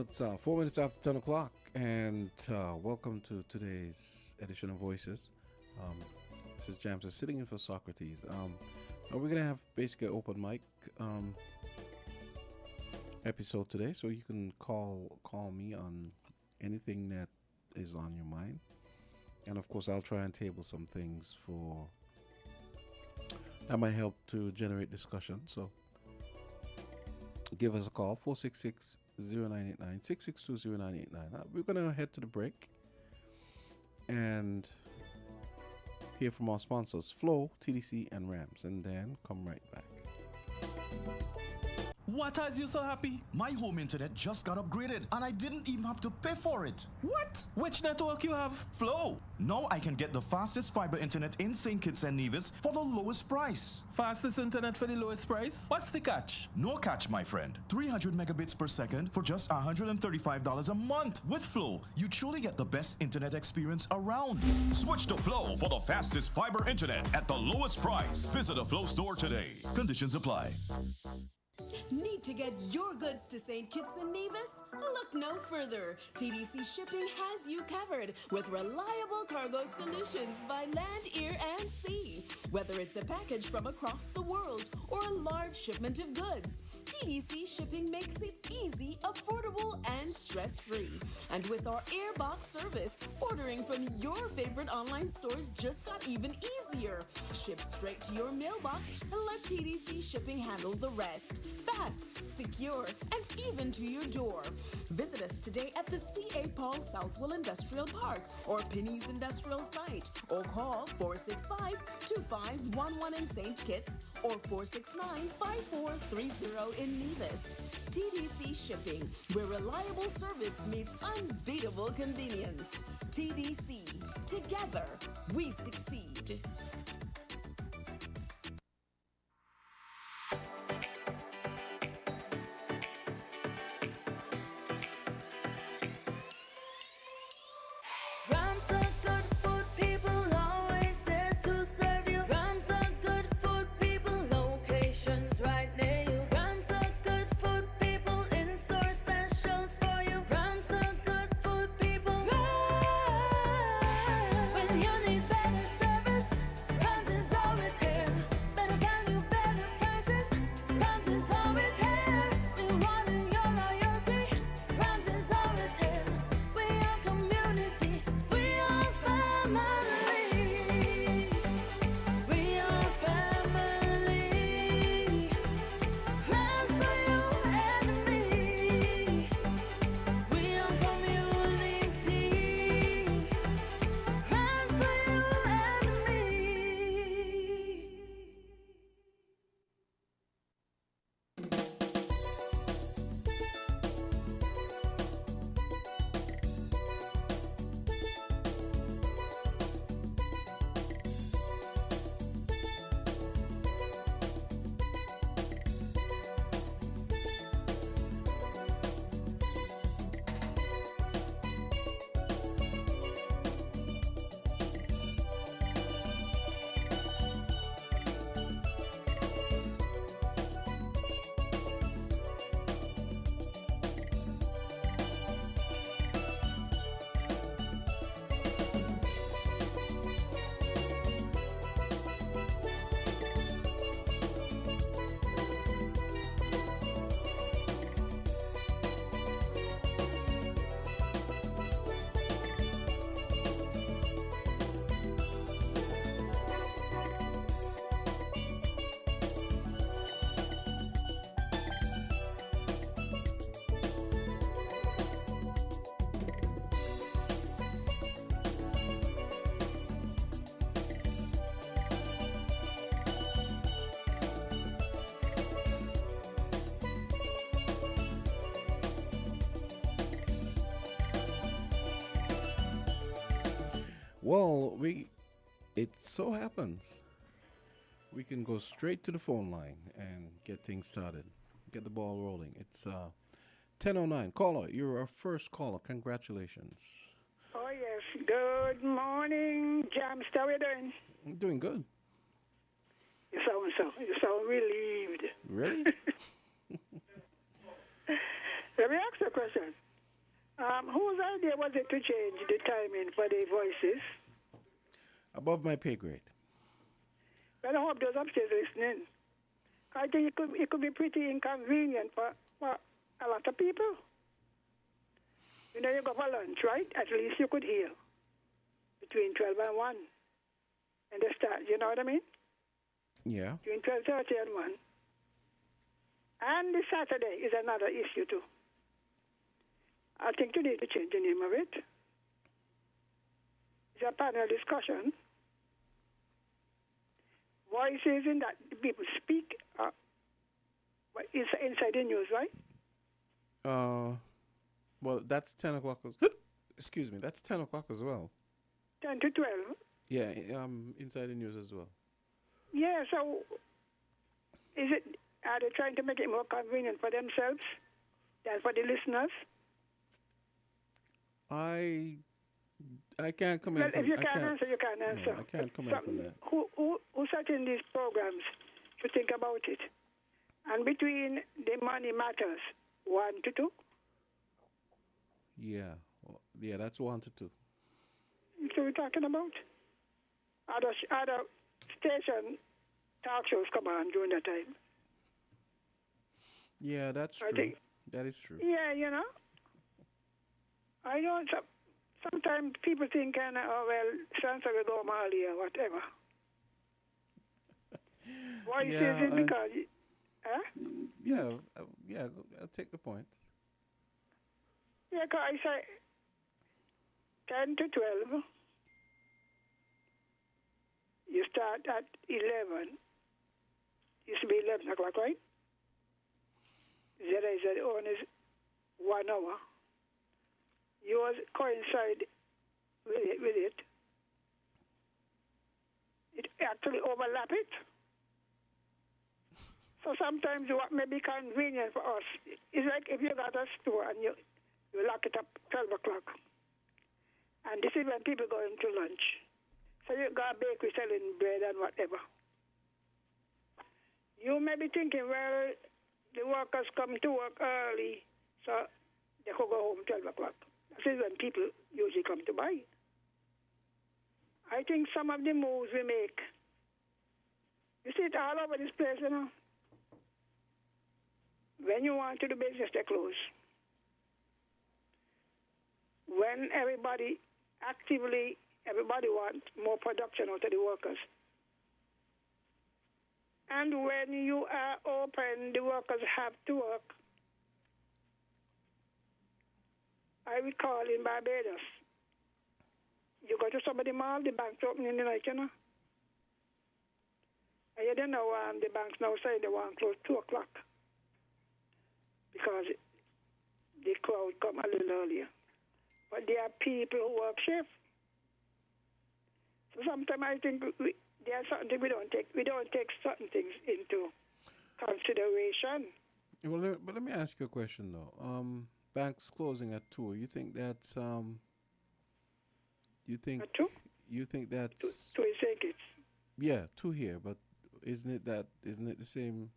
it's 4 minutes after 10 o'clock, and welcome to today's edition of Voices. This is Jamsta sitting in for Socrates. We're going to have basically an open mic episode today, so you can call me on anything that is on your mind. And of course, I'll try and table some things for that might help to generate discussion. So give us a call, 466-0989, 662-0989. We're going to head to the break and hear from our sponsors, Flow, TDC, and Rams, and then come right back. What has you so happy? My home internet just got upgraded and I didn't even have to pay for it. What? Which network you have? Flow. Now I can get the fastest fiber internet in St. Kitts and Nevis for the lowest price. Fastest internet for the lowest price? What's the catch? No catch, my friend. 300 megabits per second for just $135 a month. With Flow, you truly get the best internet experience around. Switch to Flow for the fastest fiber internet at the lowest price. Visit a Flow store today. Conditions apply. Need to get your goods to St. Kitts and Nevis? Look no further. TDC Shipping has you covered with reliable cargo solutions by land, air, and sea. Whether it's a package from across the world or a large shipment of goods, TDC Shipping makes it easy, affordable, and stress-free. And with our Airbox service, ordering from your favorite online stores just got even easier. Ship straight to your mailbox and let TDC Shipping handle the rest. Fast, secure, and even to your door. Visit us today at the C.A. Paul Southwell Industrial Park or Penny's Industrial Site, or call 465-2511 in St. Kitts or 469-5430 in Nevis. TDC Shipping, where reliable service meets unbeatable convenience. TDC, together we succeed. Well, it so happens we can go straight to the phone line and get things started, get the ball rolling. It's 10:09. Caller, you're our first caller. Congratulations. Oh, yes. Good morning, Jamsta. How are you doing? I'm doing good. You sound relieved. Really? Let me ask you a question. was it to change the timing for the voices? Above my pay grade. But I hope those upstairs listening. I think it could be pretty inconvenient for a lot of people. You know, you go for lunch, right? At least you could hear between 12 and 1. And the start, you know what I mean? Yeah. Between 12:30 and 1. And the Saturday is another issue too. I think you need to change the name of it. It's a panel discussion. Voices in that people speak inside the news, right? Well, that's 10 o'clock. Excuse me. That's 10 o'clock as well. 10 to 12. Yeah. Inside the news as well. Yeah, so are they trying to make it more convenient for themselves than for the listeners? I can't comment. Well, if you can't answer, you can't answer. No, I can't comment on that. Who sat in these programs to think about it? And between the money matters, 1 to 2. Yeah. Yeah, that's 1 to 2. That's what we're talking about. Other station talk shows come on during that time. Yeah, that's I true. think- That is true. Yeah, you know. I know sometimes people think, oh, well, Santa will go Mali or whatever. Why Yeah, is it because... Huh? Yeah, I'll take the point. Yeah, because I say 10 to 12, you start at 11. Used to be 11 o'clock, right? ZIZ on is 1 hour. Yours coincide with it. It actually overlap it. So sometimes what may be convenient for us is like if you got a store and you lock it up 12 o'clock. And this is when people go into lunch. So you got a bakery selling bread and whatever. You may be thinking, well, the workers come to work early, so they could go home 12 o'clock. This is when people usually come to buy. I think some of the moves we make, you see it all over this place, you know. When you want to do business, they close. When everybody wants more production out of the workers. And when you are open, the workers have to work. I recall in Barbados, you go to somebody mall, the bank's open in the night, you know. And you don't know the banks now say they want to close 2 o'clock because the crowd come a little earlier. But there are people who work shift. So sometimes I think there's something we don't take certain things into consideration. Well, but let me ask you a question though. Banks closing at 2. You think that's You think At 2? you think that's 2 is saying it's... yeah, 2 here, but isn't it the same?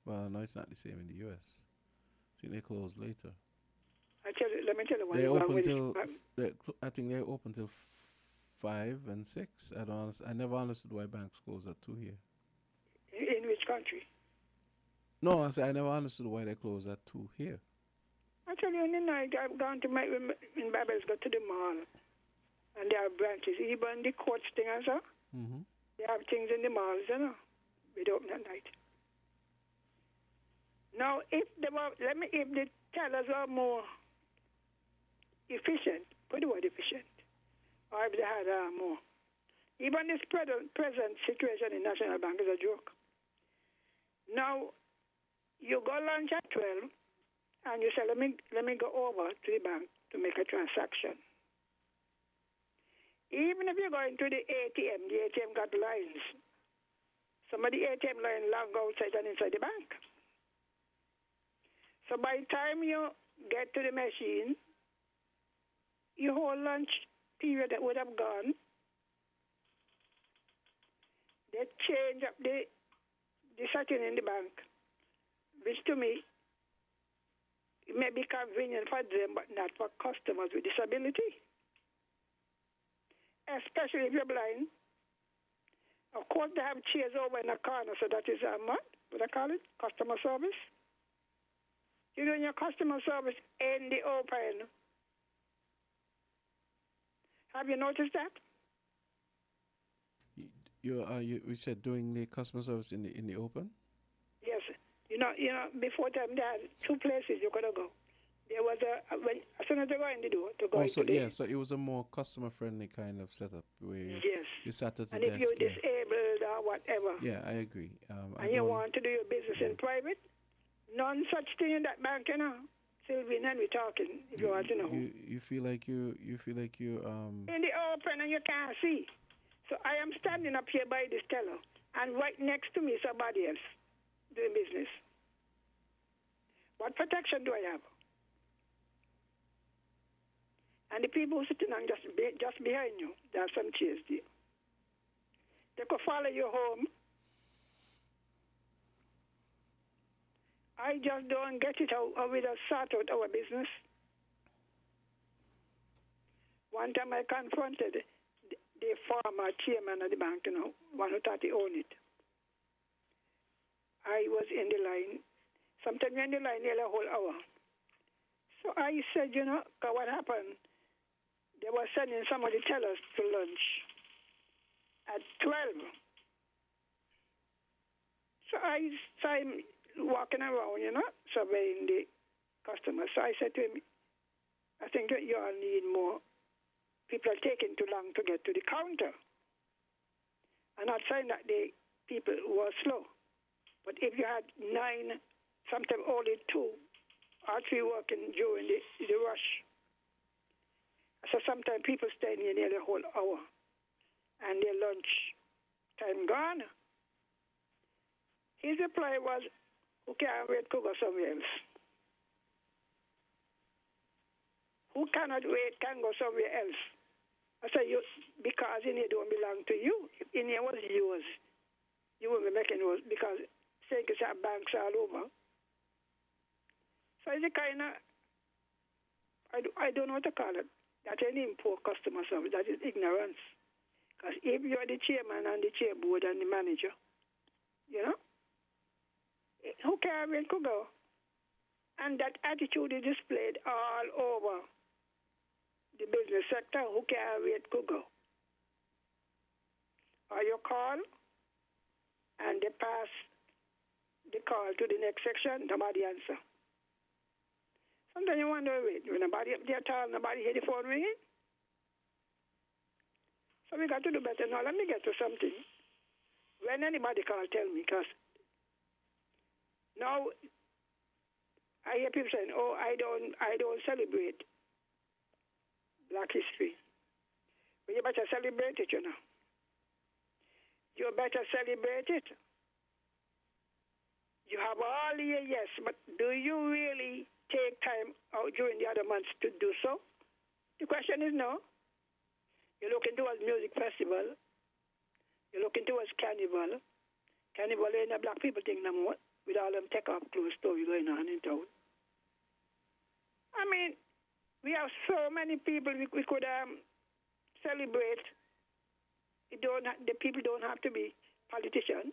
Well, no, it's not the same in the US. I think they close later. Let me tell you one They thing. open till I think they open till 5 and 6. I never understood why banks close at 2 here. In which country? No, I never understood why they close at 2 here. I tell you, in the night, I've gone to in Barbados, go to the mall, and there are branches. Even the courts thing as well. Mm-hmm. They have things in the malls, you know. We open at night. Now, if the tellers are more efficient, put the word efficient, or if they had more. Even this present situation in National Bank is a joke. Now, you go lunch at 12, and you say, let me go over to the bank to make a transaction. Even if you go into the ATM got lines. Some of the ATM line long outside and inside the bank. So by the time you get to the machine, your whole lunch period that would have gone, they change up the setting in the bank, which to me It may be convenient for them, but not for customers with disability. Especially if you're blind. Of course, they have chairs over in the corner, so that is what I call it? Customer service. You're doing your customer service in the open. Have you noticed that? We said doing the customer service in the open. Yes. You know. Before time, there are two places you could go. There was as soon as they go in the door to go Also, into the. yeah. So it was a more customer friendly kind of setup where Yes. you sat at the And if desk. you're disabled or whatever, Yeah, I agree. and you want to do your business in private, none such thing in that bank, Sylvie, and we're talking. If you want to know. You feel like you In the open and you can't see. So I am standing up here by this teller, and right next to me is somebody else doing business. What protection do I have? And the people sitting on just behind you, there are some chairs there. They could follow you home. I just don't get it how we just sort out our business. One time I confronted the former chairman of the bank, one who thought he owned it. I was in the line. Sometimes you're in the line nearly a whole hour. So I said, what happened? They were sending some of the tellers to lunch at 12. So I saw him walking around, surveying the customers. So I said to him, I think you all need more. People are taking too long to get to the counter. I'm not saying that the people were slow. But if you had 9, sometimes only 2 or 3 working during the rush. So sometimes people stay here nearly a whole hour. And their lunch time gone. His reply was, who can't wait to go somewhere else? Who cannot wait can go somewhere else. I said, because in here don't belong to you. If in here was yours, you wouldn't be making yours because savings have banks all over. So it's a kind of, I don't know what to call it. That's any poor customer service. That is ignorance. Because if you're the chairman and the chair board and the manager, who can wait to go? And that attitude is displayed all over the business sector. Who can wait to go? Or you call and they pass the call to the next section, nobody answer. Sometimes you wonder, wait, nobody up there talking, nobody hear the phone ringing? So we got to do better. Now let me get to something. When anybody call, tell me, because now I hear people saying, "Oh, I don't celebrate Black History." But you better celebrate it, You better celebrate it. You have all year, yes, but do you really take time out during the other months to do so? The question is no. You're looking towards music festival. You're looking towards carnival. Carnival ain't a black people thing no more, with all them take-off clothes story going on in town. I mean, we have so many people we could celebrate. The people don't have to be politicians.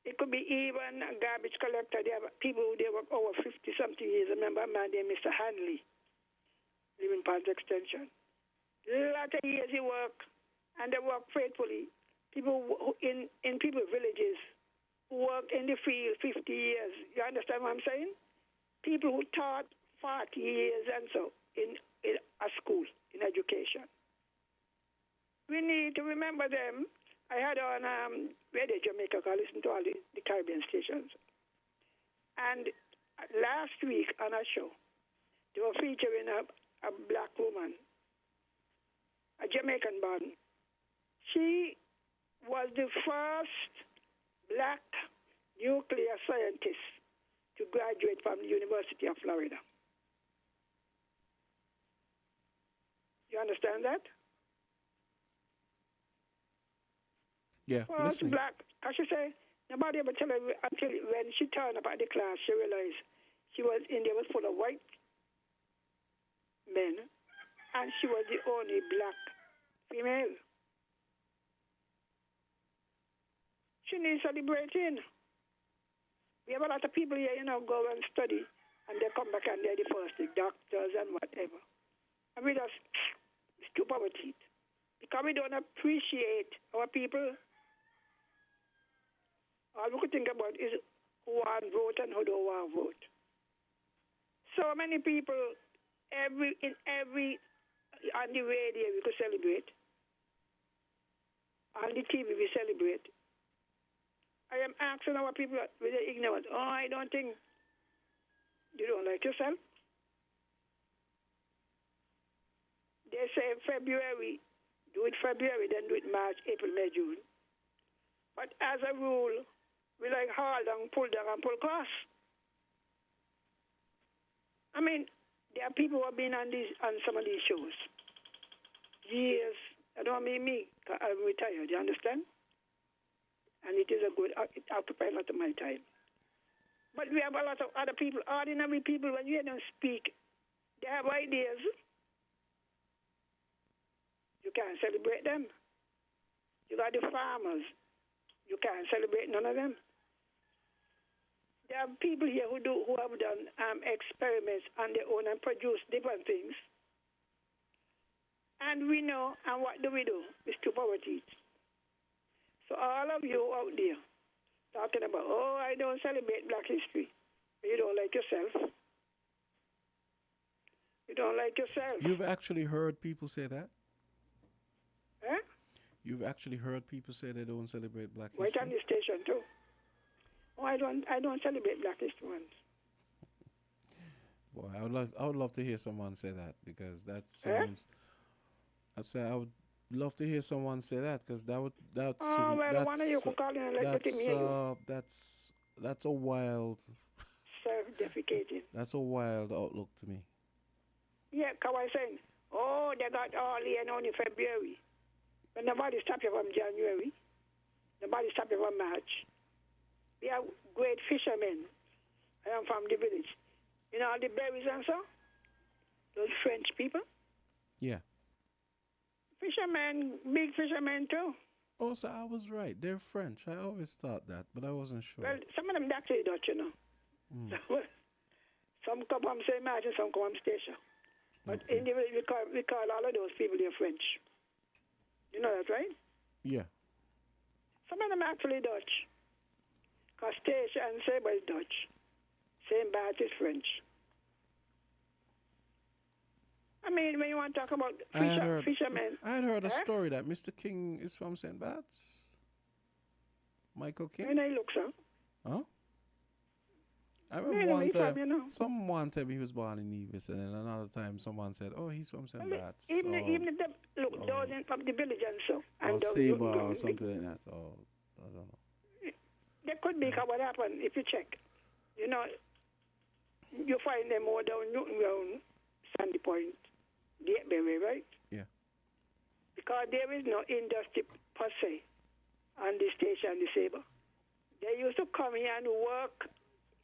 It could be even a garbage collector. They have people who they work over 50-something years. I remember a man named Mr. Hanley, living Park Extension. A lot of years he worked, and they work faithfully. People in people villages who worked in the field 50 years. You understand what I'm saying? People who taught 40 years and so in a school, in education. We need to remember them. I had on Radio Jamaica, I listened to all the Caribbean stations. And last week on a show, they were featuring a black woman, a Jamaican born. She was the first black nuclear scientist to graduate from the University of Florida. You understand that? Yeah, First black, as she say, nobody ever tell her until when she turned up at the class, she realized She was India was full of white men, and she was the only black female. She needs celebrating. We have a lot of people here, go and study, and they come back and they're the first, the doctors and whatever. And we just stoop our teeth because we don't appreciate our people. All we could think about is who want vote and who don't want vote. So many people, on the radio we could celebrate. On the TV we celebrate. I am asking our people with the ignorant, I don't think you don't like yourself. They say February, do it February, then do it March, April, May, June. But as a rule, we like haul down, pull and pull across. I mean, there are people who have been on some of these shows. Years. I don't mean me, I'm retired, you understand? And it is it occupies a lot of my time. But we have a lot of other people, ordinary people, when you hear them speak, they have ideas. You can't celebrate them. You got the farmers. You can't celebrate none of them. There are people here who have done experiments on their own and produced different things. And we know, and what do? We stoop our teeth. So all of you out there talking about, I don't celebrate Black History. You don't like yourself. You don't like yourself. You've actually heard people say that? Huh? You've actually heard people say they don't celebrate Black Right History? on the station too. I don't celebrate Black History Month. Boy, I would love to hear someone say that because that sounds. I would love to hear someone say that because that's. One of you could call in and let me hear you. That's a wild. Self-defecating. That's a wild outlook to me. Yeah, because I saying, they got all here now in February. But nobody stopped you from January. Nobody stopped you from March. We have great fishermen. I am from the village. You know all the berries and so? Those French people? Yeah. Fishermen, big fishermen too. Oh, so I was right. They're French. I always thought that, but I wasn't sure. Well, some of them actually Dutch, Some come from St. Martin, some come from Station. But in the village, we call all of those people they're French. You know that, right? Yeah. Some of them actually Dutch. Because Station and Sabre is Dutch. St. Bart is French. I mean, when you want to talk about fishermen. I had heard a story that Mr. King is from St. Bart's. Michael King. When I look, so. Huh? I remember one time, someone told me he was born in Nevis, and then another time someone said, he's from St. Bart's. Even if those from the village and so. Or Sabre or something like that. Or, I don't know. There could be what happened if you check. You find them more down Newton Round, Sandy Point, Gateway, right? Yeah. Because there is no industry per se on the station, the Sabre. They used to come here and work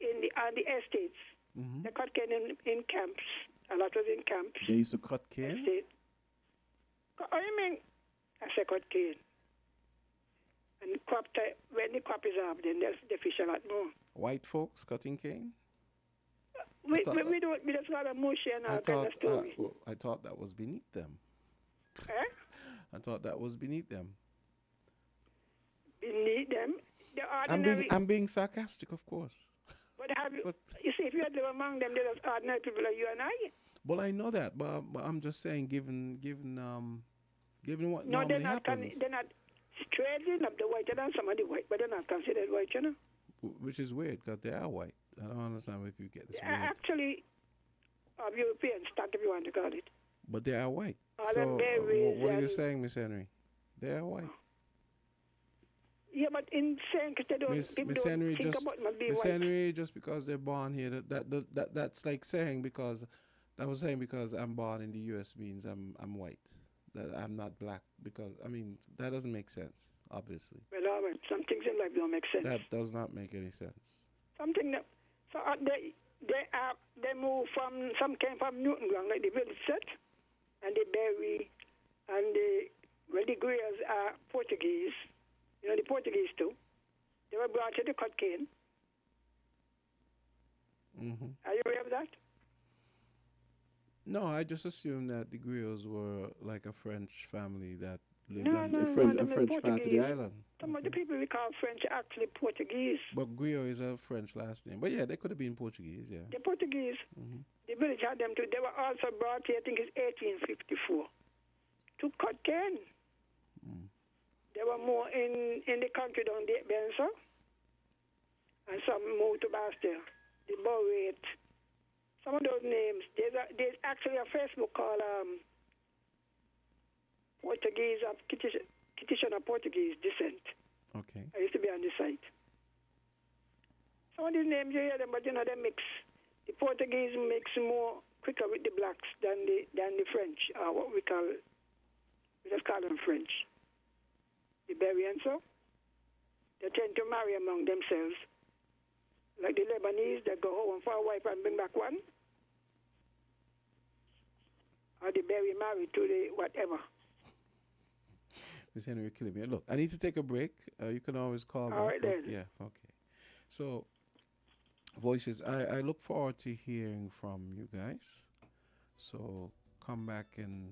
on the estates. Mm-hmm. They cut cane in camps. A lot was in camps. They used to cut cane? Estate. Oh, you mean? I say cut cane. And when the crop is up, then they fish a lot more. White folks cutting cane? We just got a mushy and all kind of story. I thought that was beneath them. Eh? I thought that was beneath them. Beneath them? The ordinary... I'm being sarcastic, of course. But you see, if you live among them, they're just ordinary people like you and I. Well, I know that, but I'm just saying, given what normally happens. They're not straightly up the whiter than some of the white, but they're not considered white, Which is weird, because they are white. I don't understand where people get this weird. Actually, of European stock, if you want to call it. But they are white. All so, what are you saying, Miss Henry? They are white. Yeah, but in saying they don't, Miss Henry, think about them being Miss white. Henry, just because they're born here, that's like saying because I'm born in the U.S. means I'm white. That I'm not black because that doesn't make sense. Obviously. Well, some things in life don't make sense. That does not make any sense. Something that they moved from, some came from Newton Ground, like the village set, and the Berry, and the Greyers are Portuguese. You know, the Portuguese too. They were brought to the Cut Cane. Are you aware of that? No, I just assumed that the Griots were like a French family that lived No, on no, a, no, French, they're a French part of the Portuguese. island. Some of the people we call French are actually Portuguese. But Griot is a French last name. But yeah, they could have been Portuguese, yeah. The Portuguese, the village had them too. They were also brought here, I think it's 1854, to Cut Cane. They were more in the country down there, Benson, and some moved to Bastille, the Borate. Some of those names. There's actually a Facebook called Portuguese of Kitchener Portuguese descent. Okay. I used to be on the site. Some of these names you hear them, but you know they mix. The Portuguese mix more quicker with the blacks than the French, what we just call them French. The Berians, so they tend to marry among themselves. Like the Lebanese that go home for a wife and bring back one. Or the Berry married to the whatever. Miss Henry, you're killing me. Look, I need to take a break. You can always call back. All right, then. Yeah, okay. So, voices, I look forward to hearing from you guys. So, come back and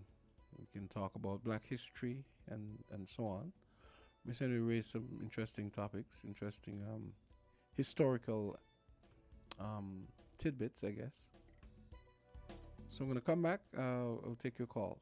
we can talk about Black history and so on. Miss Henry raised some interesting topics, interesting historical tidbits, I guess. So I'm going to come back. I'll take your calls.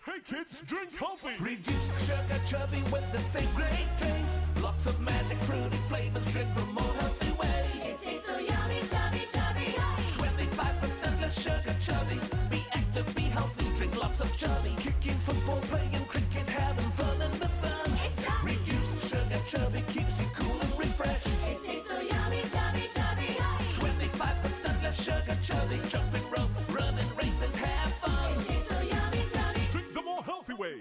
Hey kids, drink healthy! Reduce sugar chubby with the same great taste. Lots of magic fruity flavors, drink from more healthy way. It tastes so yummy, chubby, chubby, chubby. 25% less sugar chubby. Be active, be healthy, drink lots of chubby. Kicking, football, playing cricket, having fun in the sun. It's chubby. Reduced sugar chubby keeps you cool and refreshed. It tastes so yummy, chubby, chubby, chubby. 25% less sugar chubby. Jumping rope, running races, have fun. It tastes so yummy, chubby. Drink the more healthy way.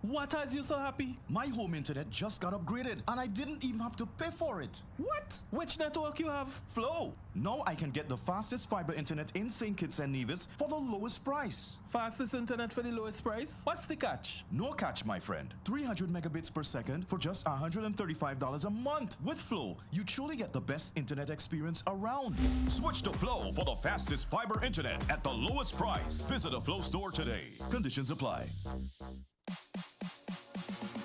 What has you so happy? My home internet just got upgraded and I didn't even have to pay for it. What? Which network you have? Flow. Now I can get the fastest fiber internet in St. Kitts and Nevis for the lowest price. Fastest internet for the lowest price? What's the catch? No catch, my friend. 300 megabits per second for just $135 a month. With Flow, you truly get the best internet experience around. Switch to Flow for the fastest fiber internet at the lowest price. Visit a Flow store today. Conditions apply.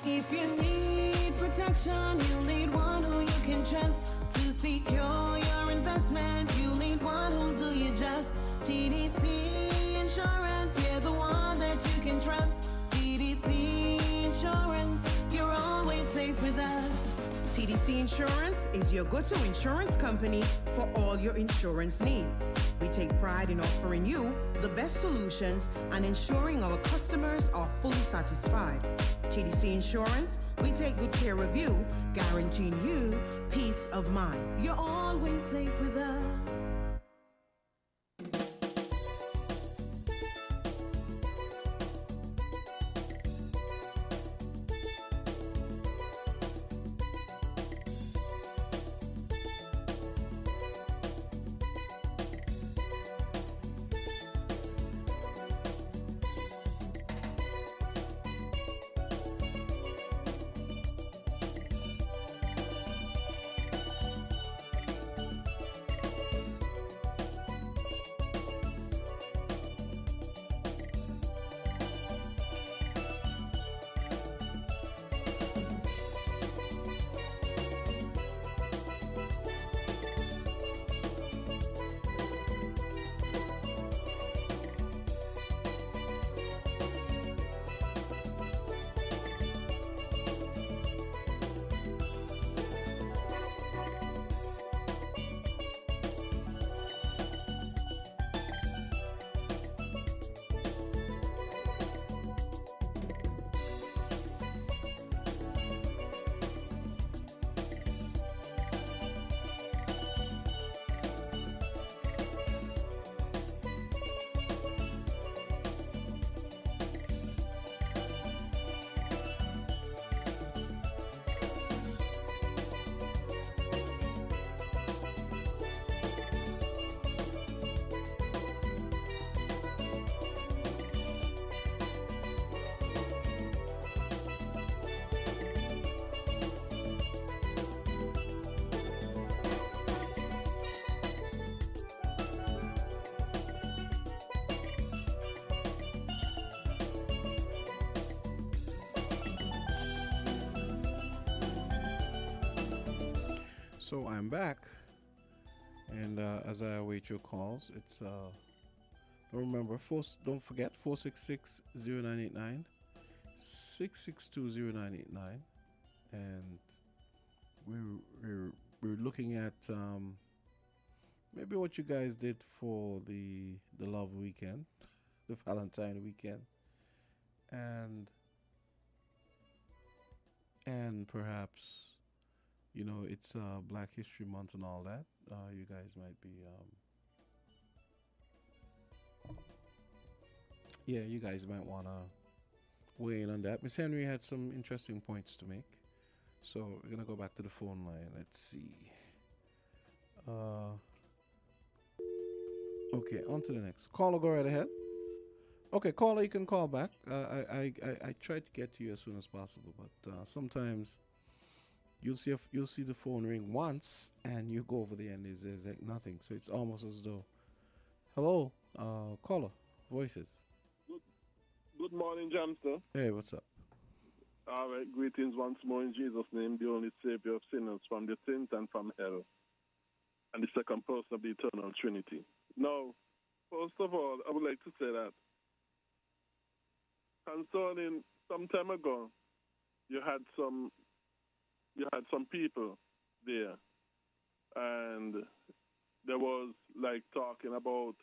If you need protection, you need one who you can trust. To secure your investment, you need one who'll do you just. TDC Insurance, you're the one that you can trust. TDC Insurance, you're always safe with us. TDC Insurance is your go-to insurance company for all your insurance needs. We take pride in offering you the best solutions and ensuring our customers are fully satisfied. TDC Insurance, we take good care of you, guaranteeing you peace of mind. You're always safe with us. So I'm back, and as I await your calls, it's remember don't forget 466-0989, 662-0989, and we're looking at maybe what you guys did for the love weekend, the Valentine weekend, and perhaps, you know, it's Black History Month and all that. You guys might be yeah, you guys might want to weigh in on that. Miss Henry had some interesting points to make, so we're gonna go back to the phone line. Let's see. Okay, on to the next caller. Go right ahead. Okay, caller, you can call back. I tried to get to you as soon as possible, but sometimes you'll see the phone ring once, and you go over there and there's like nothing. So it's almost as though, hello, caller, voices. Good morning, Jamsta. Hey, what's up? All right, greetings once more in Jesus' name, the only Savior of sinners from the sins and from hell, and the second person of the eternal Trinity. Now, first of all, I would like to say that concerning some time ago, you had some people there, and there was like talking about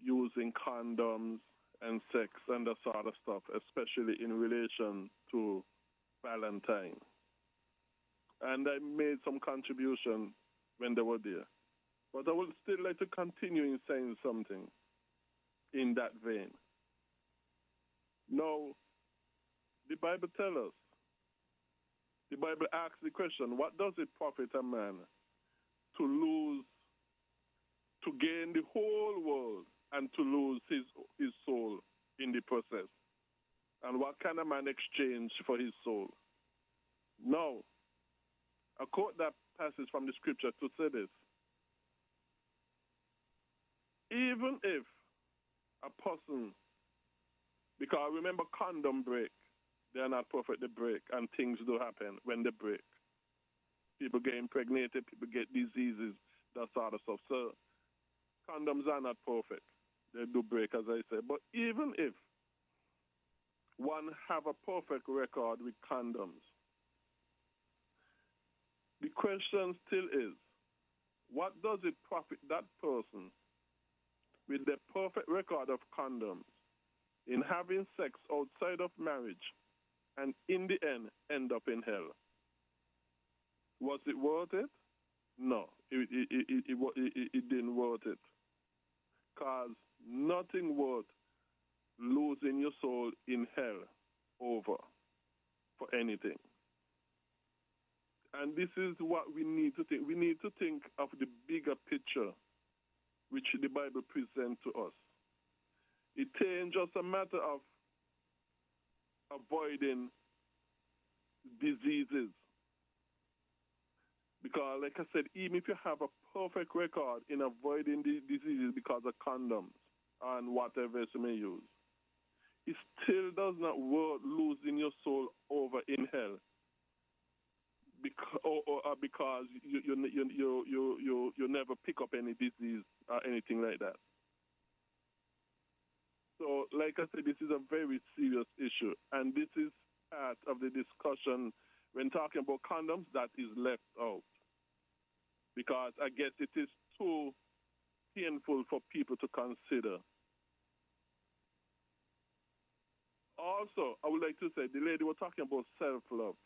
using condoms and sex and that sort of stuff, especially in relation to Valentine. And I made some contribution when they were there. But I would still like to continue in saying something in that vein. Now, the Bible tells us, the Bible asks the question, what does it profit a man to gain the whole world and to lose his soul in the process? And what can a man exchange for his soul? Now, I quote that passage from the scripture to say this. Even if a person, because remember condom break, they are not perfect, they break, and things do happen when they break. People get impregnated, people get diseases, that sort of stuff. So condoms are not perfect. They do break, as I said. But even if one have a perfect record with condoms, the question still is, what does it profit that person with the perfect record of condoms in having sex outside of marriage and in the end up in hell? Was it worth it? No, it didn't worth it. Because nothing worth losing your soul in hell over for anything. And this is what we need to think. We need to think of the bigger picture which the Bible presents to us. It ain't just a matter of avoiding diseases. Because, like I said, even if you have a perfect record in avoiding the diseases because of condoms and whatever else you may use, it still does not worth losing your soul over in hell because you never pick up any disease or anything like that. So, like I said, this is a very serious issue, and this is part of the discussion when talking about condoms that is left out. Because I guess it is too painful for people to consider. Also, I would like to say, the lady was talking about self-love.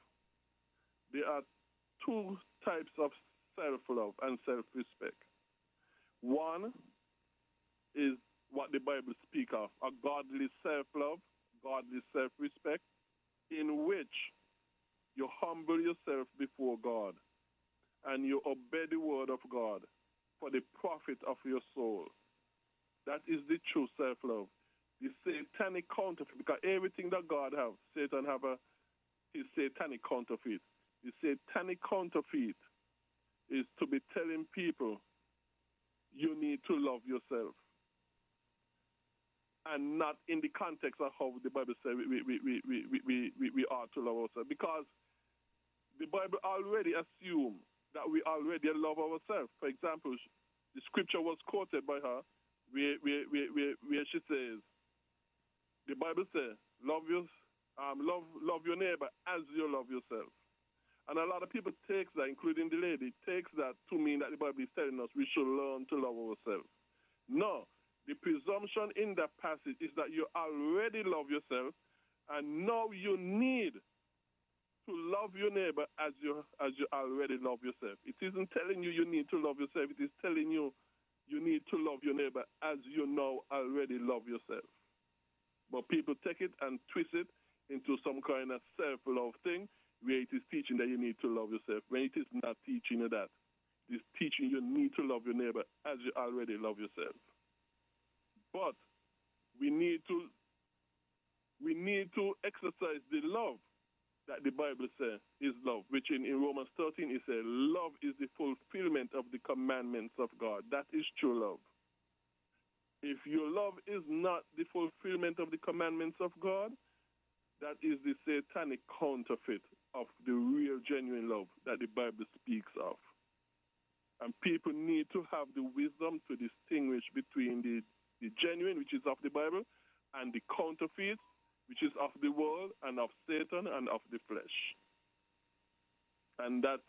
There are two types of self-love and self-respect. One is what the Bible speaks of, a godly self-love, godly self-respect, in which you humble yourself before God and you obey the word of God for the profit of your soul. That is the true self-love. The satanic counterfeit, because everything that God has, Satan have his satanic counterfeit. The satanic counterfeit is to be telling people you need to love yourself. And not in the context of how the Bible says we are to love ourselves. Because the Bible already assumes that we already love ourselves. For example, the scripture was quoted by her where she says, the Bible says, love your neighbor as you love yourself. And a lot of people takes that, including the lady, takes that to mean that the Bible is telling us we should learn to love ourselves. No, the presumption in that passage is that you already love yourself, and now you need to love your neighbor as you already love yourself. It isn't telling you need to love yourself. It is telling you need to love your neighbor as you now already love yourself. But people take it and twist it into some kind of self-love thing where it is teaching that you need to love yourself, when it is not teaching you that. It is teaching you need to love your neighbor as you already love yourself. But we need to exercise the love that the Bible says is love, which in Romans 13 it says, love is the fulfillment of the commandments of God. That is true love. If your love is not the fulfillment of the commandments of God, that is the satanic counterfeit of the real, genuine love that the Bible speaks of. And people need to have the wisdom to distinguish between the genuine, which is of the Bible, and the counterfeit, which is of the world and of Satan and of the flesh. And that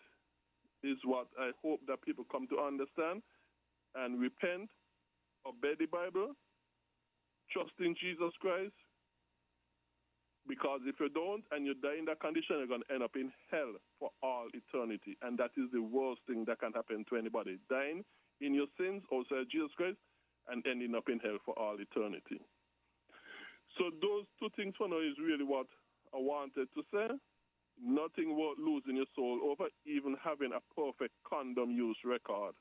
is what I hope that people come to understand and repent, obey the Bible, trust in Jesus Christ. Because if you don't and you die in that condition, you're going to end up in hell for all eternity. And that is the worst thing that can happen to anybody. Dying in your sins, also Jesus Christ, and ending up in hell for all eternity. So those two things for now is really what I wanted to say. Nothing worth losing your soul over, even having a perfect condom use record.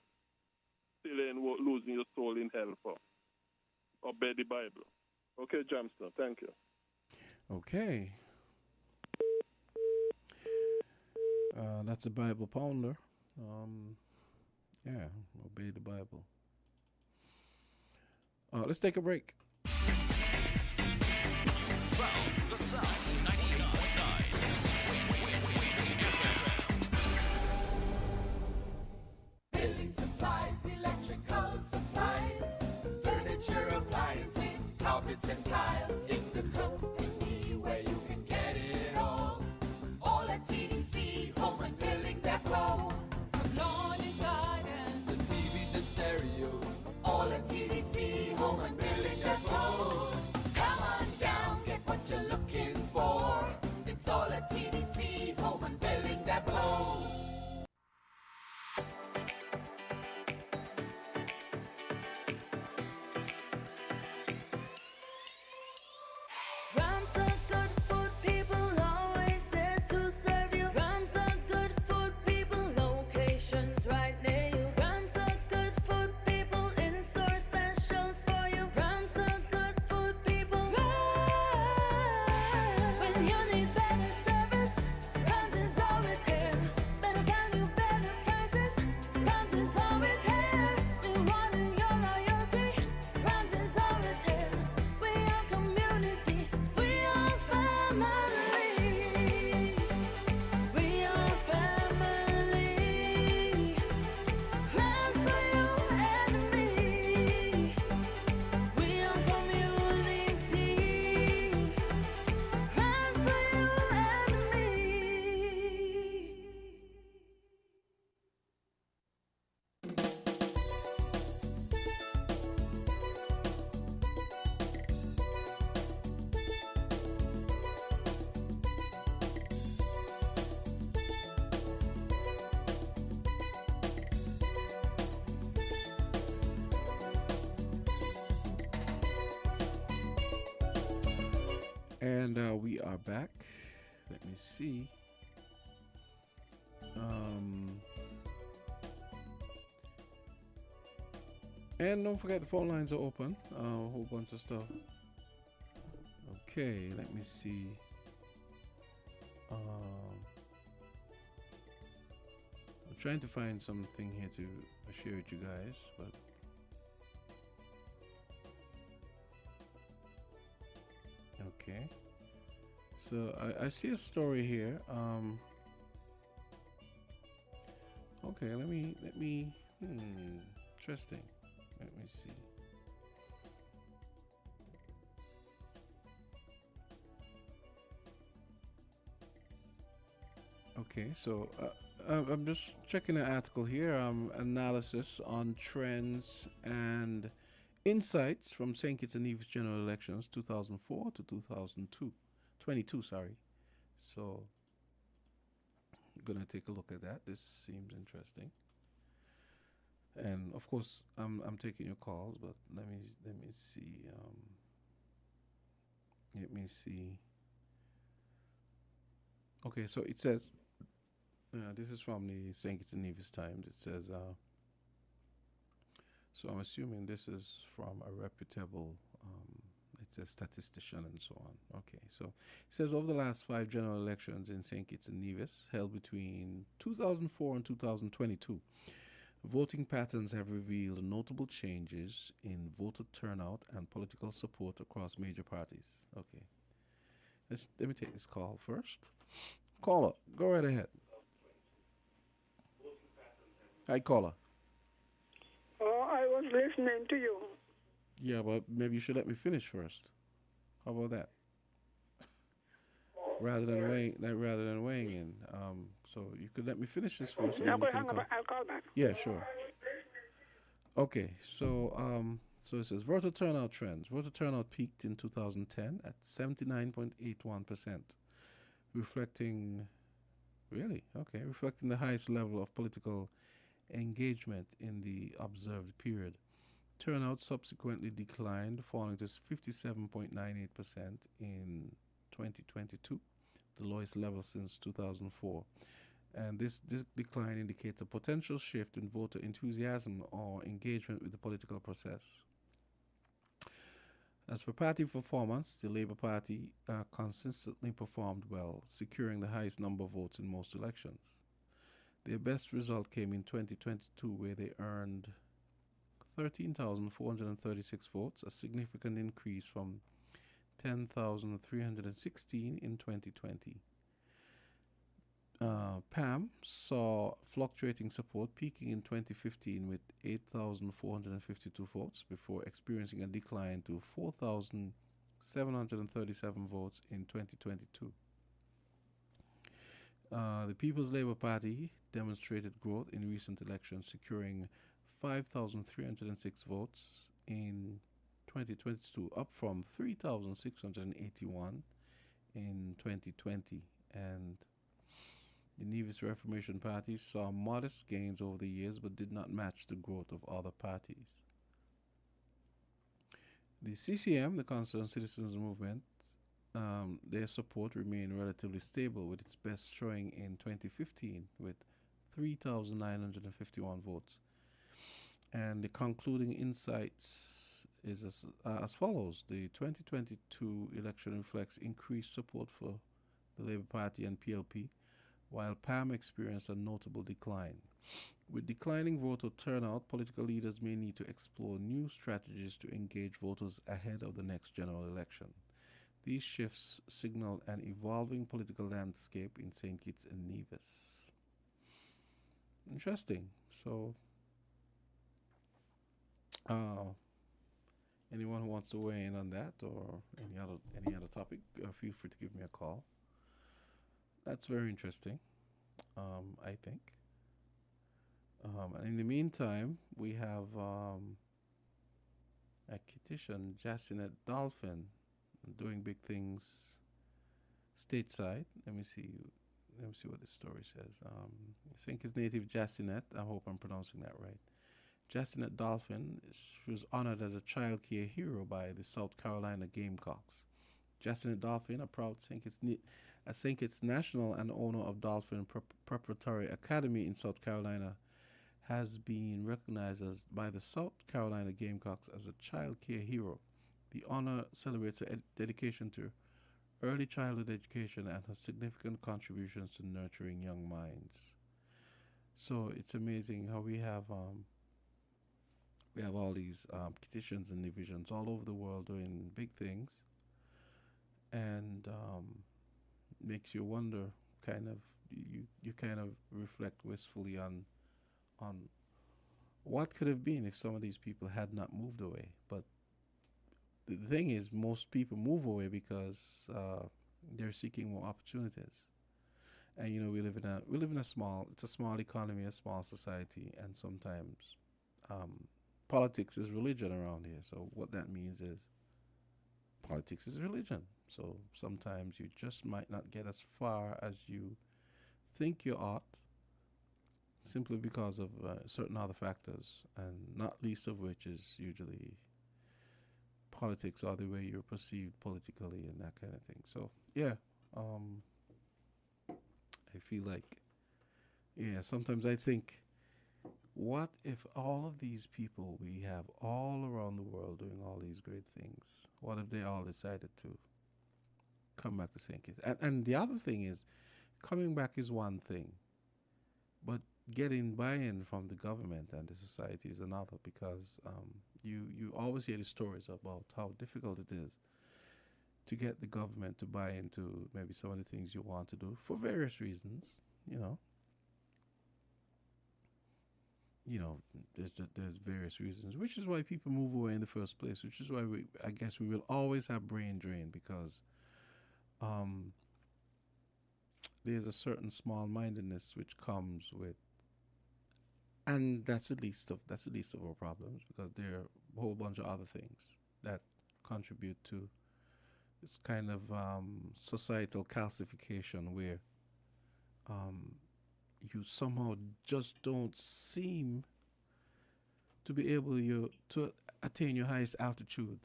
Still ain't worth losing your soul in hell for. Obey the Bible. Okay, Jamsta, thank you. Okay. That's a Bible pounder. Yeah, obey the Bible. Let's take a break. Found the sound 99.9 Building supplies, electrical supplies, furniture, appliances, carpets and tiles. It's the company where you can get it all. All at TDC Home and Building Depot. From lawn and garden, the TVs and stereos. All at TDC Home and Building Depot. Come on down, get what you're looking for. It's all at TDC Home and Building Depot. Ram's the good food people, always there to serve you. Ram's the good food people, locations right near you. Ram's the good food people, in-store specials for you. Ram's the good food people. When you need better service, Rams is always here. Better value, better prices, Rams is always here. We want your loyalty, Rams is always here. We are community, we are family. We are family. Rams for you and me. We are community. Rams for you and me. And we are back. Let me see. And don't forget the phone lines are open. A whole bunch of stuff. Okay, let me see. I'm trying to find something here to share with you guys, but okay. So I see a story here. Okay, let me interesting. Let me see. Okay, so I'm just checking an article here. Analysis on trends and insights from St. Kitts and Nevis general elections 2004 to 2002, 22. Sorry. So I'm gonna take a look at that. This seems interesting. And of course, I'm taking your calls, but let me see. Let me see. Okay, so it says this is from the St. Kitts and Nevis Times. It says, so I'm assuming this is from a reputable, it's a statistician and so on. Okay, so it says over the last 5 general elections in St. Kitts and Nevis, held between 2004 and 2022, voting patterns have revealed notable changes in voter turnout and political support across major parties. Okay, let me take this call first. Caller, go right ahead. Hi, caller. Oh, I was listening to you. Yeah, but maybe you should let me finish first. How about that? Rather than weighing in. So you could let me finish this first, and No, then you go can hang up. call. I'll call back. Yeah, sure. Okay, so it says voter turnout trends. Voter turnout peaked in 2010 at 79.81%, reflecting reflecting the highest level of political engagement in the observed period. Turnout subsequently declined, falling to 57.98% in 2022, the lowest level since 2004. And this decline indicates a potential shift in voter enthusiasm or engagement with the political process. As for party performance, the Labour Party consistently performed well, securing the highest number of votes in most elections. Their best result came in 2022, where they earned 13,436 votes, a significant increase from 10,316 in 2020. PAM saw fluctuating support, peaking in 2015 with 8,452 votes before experiencing a decline to 4,737 votes in 2022. The People's Labour Party demonstrated growth in recent elections, securing 5,306 votes in 2022, up from 3,681 in 2020. And the Nevis Reformation Party saw modest gains over the years but did not match the growth of other parties. The CCM, the Concerned Citizens Movement, their support remained relatively stable, with its best showing in 2015 with 3,951 votes. And the concluding insights is as follows. The 2022 election reflects increased support for the Labour Party and PLP, while PAM experienced a notable decline. With declining voter turnout, political leaders may need to explore new strategies to engage voters ahead of the next general election. These shifts signal an evolving political landscape in St. Kitts and Nevis. Interesting. So, anyone who wants to weigh in on that or any other topic, feel free to give me a call. That's very interesting, I think. And in the meantime, we have a Kittitian, Jacinet Dolphin, doing big things stateside. Let me see what this story says. I think his native Jacinet. I hope I'm pronouncing that right. Jacinet Dolphin was honored as a child care hero by the South Carolina Gamecocks. Jacinet Dolphin, a proud St. Kitts national and owner of Dolphin Preparatory Academy in South Carolina, has been recognized by the South Carolina Gamecocks as a child care hero. The honor celebrates her dedication to early childhood education and her significant contributions to nurturing young minds. So it's amazing how we have all these petitions and divisions all over the world doing big things, and makes you wonder. You kind of reflect wistfully on on what could have been if some of these people had not moved away. But the thing is, most people move away because they're seeking more opportunities. And we live in a small economy, a small society, and sometimes politics is religion around here. So what that means is politics is religion. So sometimes you just might not get as far as you think you ought, simply because of certain other factors, and not least of which is usually politics or the way you're perceived politically and that kind of thing. So yeah, I feel like, yeah, sometimes I think, what if all of these people we have all around the world doing all these great things, what if they all decided to come back to St. Kitts? And the other thing is, coming back is one thing, but getting buy-in from the government and the society is another, because you always hear the stories about how difficult it is to get the government to buy into maybe some of the things you want to do for various reasons. You know, there's various reasons, which is why people move away in the first place. Which is why I guess we will always have brain drain, because there's a certain small-mindedness which comes with, and that's the least of our problems, because there are a whole bunch of other things that contribute to this kind of societal calcification, where you somehow just don't seem to be able to attain your highest altitude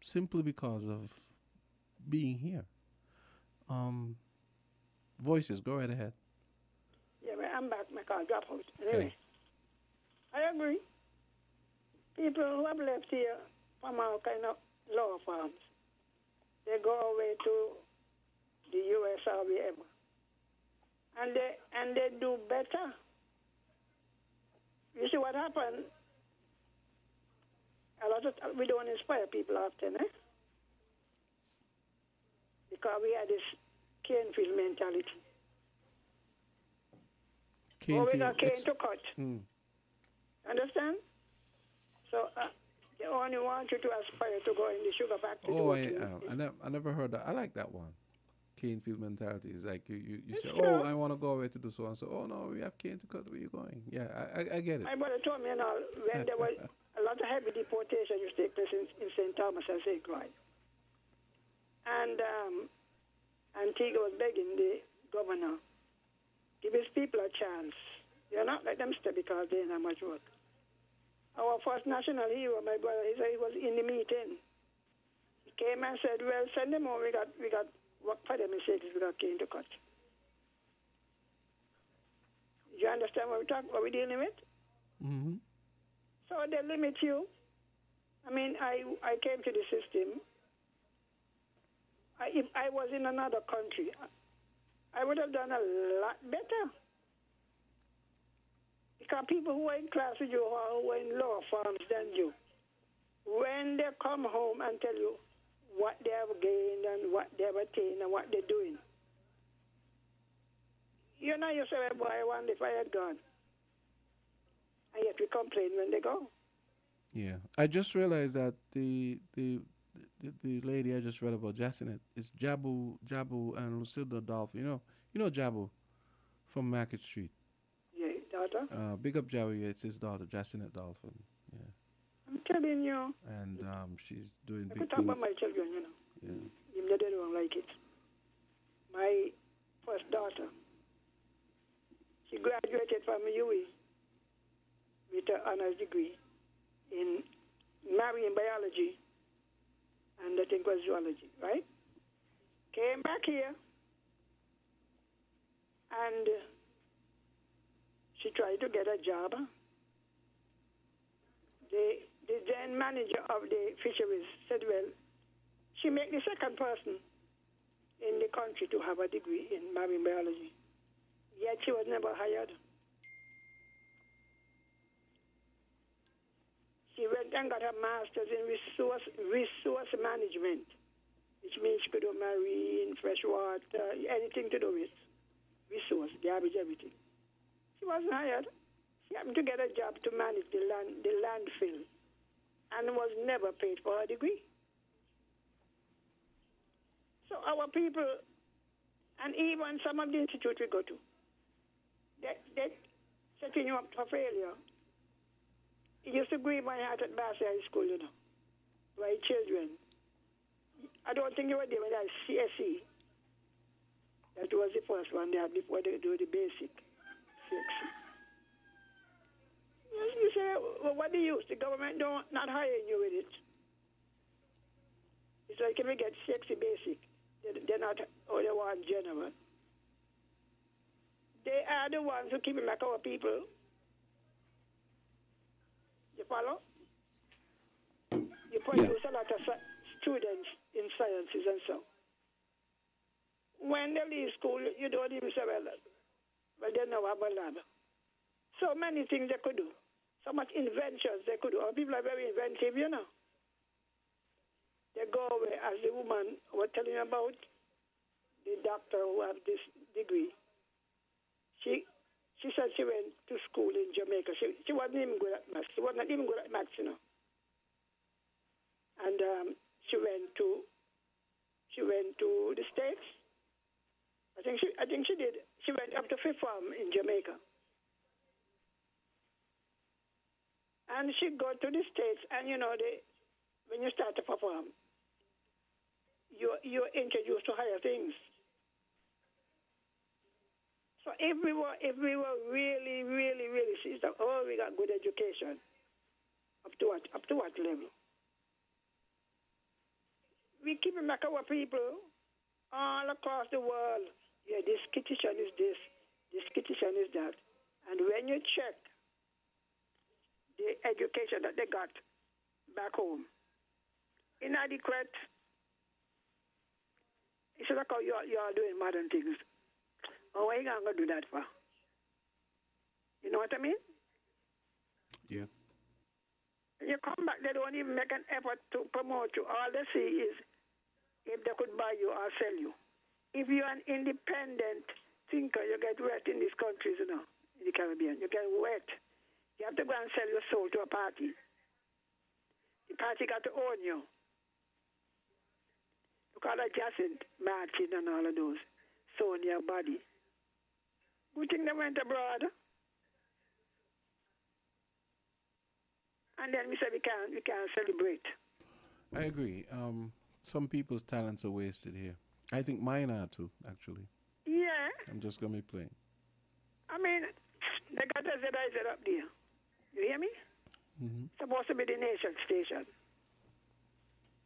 simply because of being here. Voices, go right ahead. Yeah, but I'm back. My car dropped out. Anyway, I agree. People who have left here from all kind of law firms, they go away to the U.S. or wherever, and they do better. You see what happened? A lot of we don't inspire people often, because we had this Canfield mentality. We got cane to cut. Understand? So they only want you to aspire to go in the sugar factory. I never heard that. I like that one. Canfield mentality is like you say, oh, I want to go away to do so and so. Oh no, we have cane to cut. Where you going? Yeah, I get it. My brother told me, when there was a lot of heavy deportation used to take place in St. Thomas and St. Croix, and Antigua was begging the governor, give his people a chance. You're not let them stay because they ain't have much work. Our first national hero, my brother, he said he was in the meeting. He came and said, well, send them home. We got work for them. He said, we got cane to cut. You understand what we're dealing with? Mm-hmm. So they limit you. I mean, I came to the system. If I was in another country, I would have done a lot better. Because people who are in class with you, who are in law firms than you, when they come home and tell you what they have gained and what they have attained and what they're doing, you know yourself, boy, I wonder if I had gone. And yet we complain when they go. Yeah. I just realized that the lady I just read about, Jacinet, is Jabu and Lucinda Dolphin. You know Jabu from Market Street. Yeah, daughter. Big up Jabu. Yeah, it's his daughter, Jacinet Dolphin. Yeah. I'm telling you. And she's doing I big could talk things. about my children, Yeah. Even though they don't like it. My first daughter, she graduated from UE with an honors degree in marine biology and I think was zoology, right? Came back here and she tried to get a job. The then manager of the fisheries said, well, she make the second person in the country to have a degree in marine biology. Yet she was never hired. She went and got a master's in resource management, which means she could do marine, freshwater, anything to do with resource, garbage, everything. She wasn't hired. She happened to get a job to manage the landfill, and was never paid for her degree. So our people, and even some of the institutes we go to, they setting you up for failure. It used to grieve my heart at Bassey High School, you know, my children. I don't think you were there with that CSE. That was the first one they had before they do the basic 6. You say, well, what do you use? The government not hiring you with it. It's like if we get sexy basic, they're not, or they want general. They are the ones who keep back our people. You follow? You produce a lot of students in sciences and so. When they leave school, you don't even say, well, they know about lab. So many things they could do. So much inventions they could do. Our people are very inventive, you know. They go away, as the woman was telling you about, the doctor who has this degree. She said she went to school in Jamaica. She wasn't even good at maths. She wasn't even good at maths, you know. And she went to the States. I think she did. She went up to fifth form in Jamaica. And she go to the States, and you know, when you start to perform, you're introduced to higher things. So if we were really, really, really see that, oh, we got good education, up to what level? We keep back our people all across the world. Yeah, this kitchen is this kitchen is that. And when you check the education that they got back home, inadequate. It's like how you are doing modern things. Oh, why are you going to do that for? You know what I mean? Yeah. When you come back, they don't even make an effort to promote you. All they see is if they could buy you or sell you. If you're an independent thinker, you get wet in these countries, you know, in the Caribbean. You get wet. You have to go and sell your soul to a party. The party got to own you. Look at Jacinth, Martin, and all of those. Sold your body. Good thing they went abroad. And then we said we can't celebrate. I agree. Some people's talents are wasted here. I think mine are too, actually. Yeah. I'm just going to be playing. I mean, they got a ZIZ up there. You hear me? Mm-hmm. Supposed to be the nation station.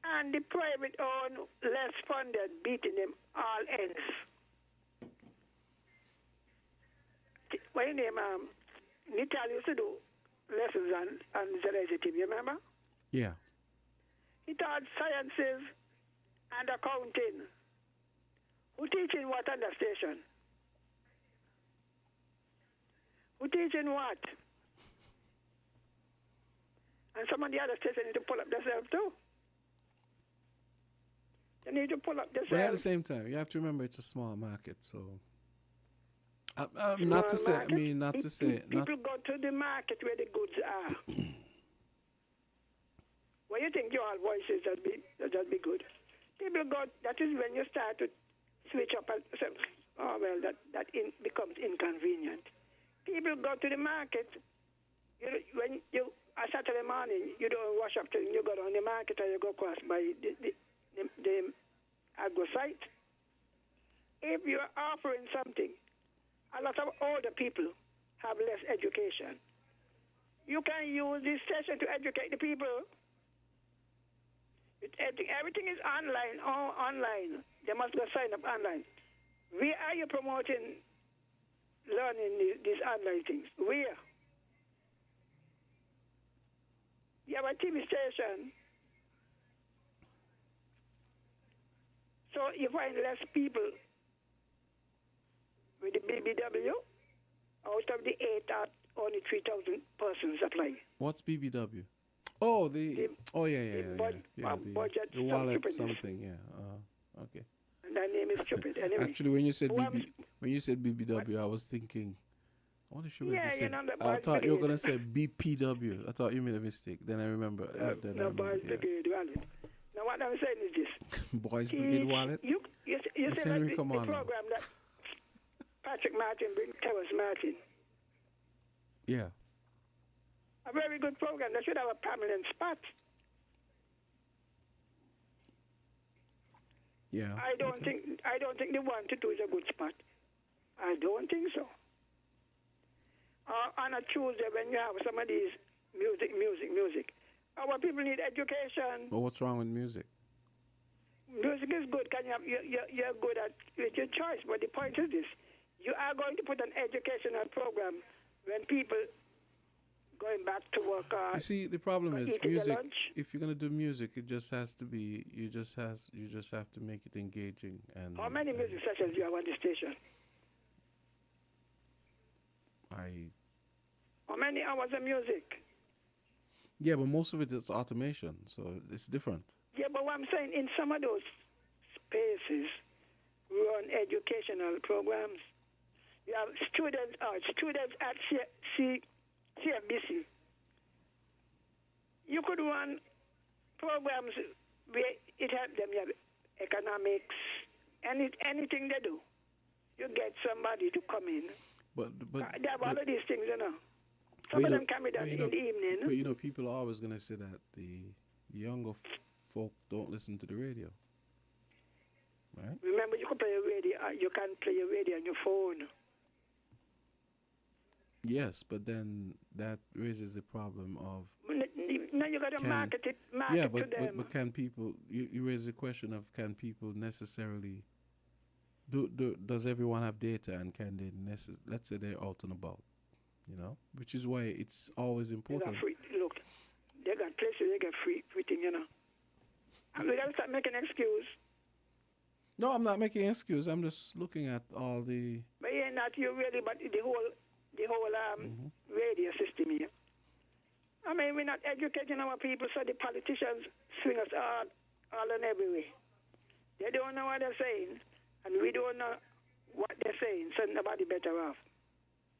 And the private owned, less funded, beating them all ends. What your name? Nital used to do lessons on ZIZ team, you remember? Yeah. He taught sciences and accounting. Who teaching what on the station? Who teaching what? And some of the other stations need to pull up themselves too. They need to pull up themselves. But at the same time, you have to remember it's a small market, so... not to say, market. I mean, not to say... People go to the market where the goods are. What you think your voices that be good? People go, that is when you start to switch up and say, oh, well, that becomes inconvenient. People go to the market. When you, a Saturday morning, you don't wash up, you go down the market or you go across by the agro site. If you're offering something, a lot of older people have less education. You can use this session to educate the people. Everything is online, online. They must go sign up online. Where are you promoting learning these online things? Where? You have a TV station. So you find less people with the BBW. Out of the 8, only 3,000 persons apply. What's BBW? Oh, the budget wallet something, yeah. Okay. And that name is stupid. Anyway, Actually, when you said BBW, I was thinking What should Yeah, say? you know, the I boys thought you were brigade. gonna say BPW. I thought you made a mistake. Then I remember. Then I No, remember, boys yeah. brigade wallet. Now what I'm saying is this. Boys Brigade Wallet. You Miss said Henry, that come the on now. program that Patrick Martin bring Terrence Martin. Yeah. A very good program. They should have a permanent spot. Yeah. I don't think the 1 to 2 is a good spot. I don't think so. On a Tuesday when you have some of these music. Our people need education. But what's wrong with music? Music is good. You're good at with your choice. But the point is this: you are going to put an educational program when people going back to work. You see, the problem is eating their music. lunch. If you're gonna do music, it just has to be. You just have to make it engaging and. How many music sessions do you have on the station? How many hours of music? Yeah, but most of it is automation, so it's different. Yeah, but what I'm saying, in some of those spaces, run educational programs. You have students at CFBC. You could run programs where it helps them. You have economics, anything they do. You get somebody to come in. But they have all of these things, you know. But Some you of know- them can be done but you in know- the evening. But you know, people are always gonna say that the younger folk don't listen to the radio, right? Remember, you can play a radio. You can play a radio on your phone. Yes, but then that raises the problem of Now you got to market it yeah, to them. but can people? You raise the question of can people necessarily? Does everyone have data and can they let's say they're out and about, you know? Which is why it's always They important. got free. Look, they got places they get free thing, you know. And we got to start making excuse. No, I'm not making an excuse. I'm just looking at all the. But yeah, not you really, but the whole Mm-hmm. radio system here. I mean, we're not educating our people, so the politicians swing us all and every way. They don't know what they're saying, and we don't know what they're saying, so nobody better off.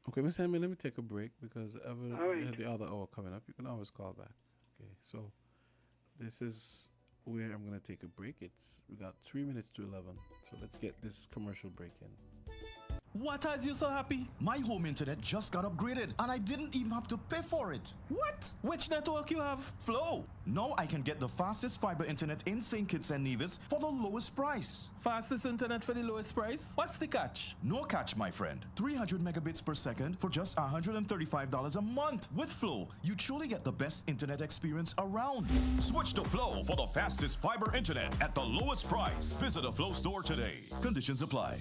Okay, Miss Hammy, let me take a break because All right. the other hour coming up. You can always call back. Okay, so this is where I'm gonna take a break. We got 3 minutes to 11, so let's get this commercial break in. What has you so happy? My home internet just got upgraded and I didn't even have to pay for it. What? Which network you have? Flow. Now I can get the fastest fiber internet in St. Kitts and Nevis for the lowest price. Fastest internet for the lowest price? What's the catch? No catch, my friend. 300 megabits per second for just $135 a month. With Flow, you truly get the best internet experience around. Switch to Flow for the fastest fiber internet at the lowest price. Visit a Flow store today. Conditions apply.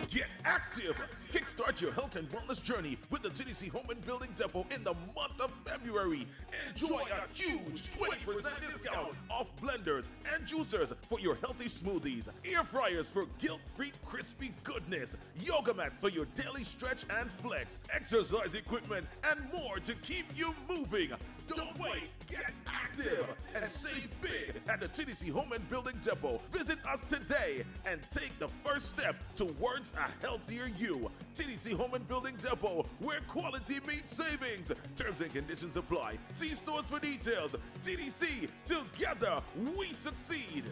Get active! Kickstart your health and wellness journey with the TDC Home and Building Depot in the month of February. Enjoy a huge 20% discount off blenders and juicers for your healthy smoothies, air fryers for guilt-free crispy goodness, yoga mats for your daily stretch and flex, exercise equipment, and more to keep you moving. Don't wait, get active and save big at the TDC Home and Building Depot. Visit us today and take the first step towards a healthier you. TDC Home and Building Depot, where quality meets savings. Terms and conditions apply. See stores for details. TDC, together we succeed.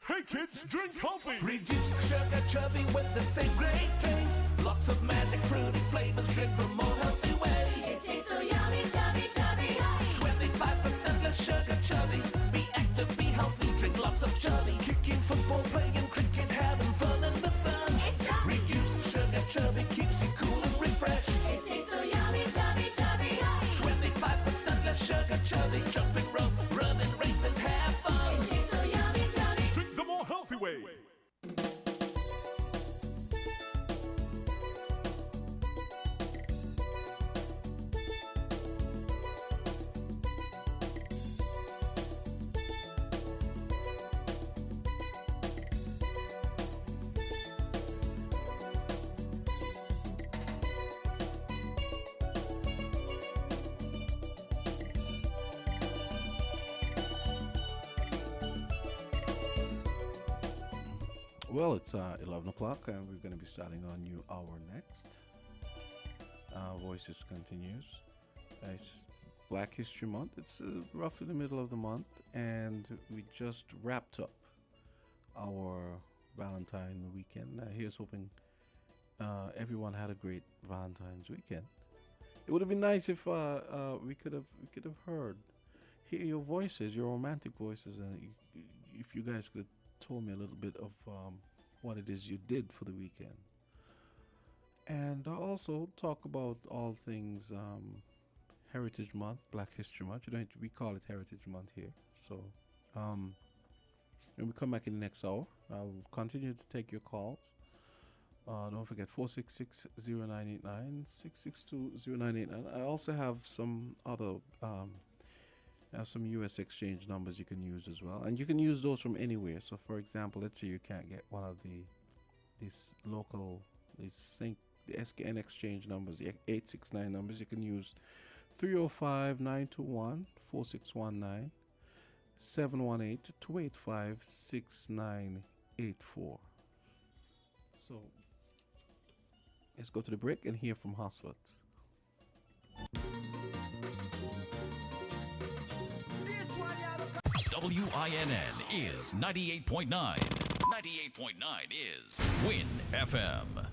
Hey kids, drink healthy! Reduce sugar chubby with the same great taste. Lots of magic fruity flavors, drink the more healthy way. It tastes so yummy, chubby, chubby, chubby. 25% less sugar chubby. Be active, be healthy, drink lots of chubby. Kicking, football, playing cricket, having fun in the sun. It's chubby. Reduced sugar chubby keeps you cool and refreshed. It tastes so yummy, chubby, chubby, chubby. 25% less sugar chubby. Jumping rope, running races, have fun. It tastes so yummy, chubby. Drink the more healthy way. Well, it's 11 o'clock, and we're going to be starting our new hour next. Voices continues. It's Black History Month. It's roughly the middle of the month, and we just wrapped up our Valentine weekend. Here's hoping everyone had a great Valentine's weekend. It would have been nice if we could have hear your voices, your romantic voices, and if you guys could have told me a little bit of what it is you did for the weekend, and also talk about all things Heritage Month, Black History Month. We call it Heritage Month here. So when we come back in the next hour, I'll continue to take your calls. Don't forget 466-0989, 662-0989. I also have some other some U.S. exchange numbers you can use as well, and you can use those from anywhere. So, for example, let's say you can't get one of these SKN exchange numbers, the 869 numbers. You can use 305-921-4619, 718-285-6984. So let's go to the break and hear from Hosford. WINN is 98.9. 98.9 is Win FM.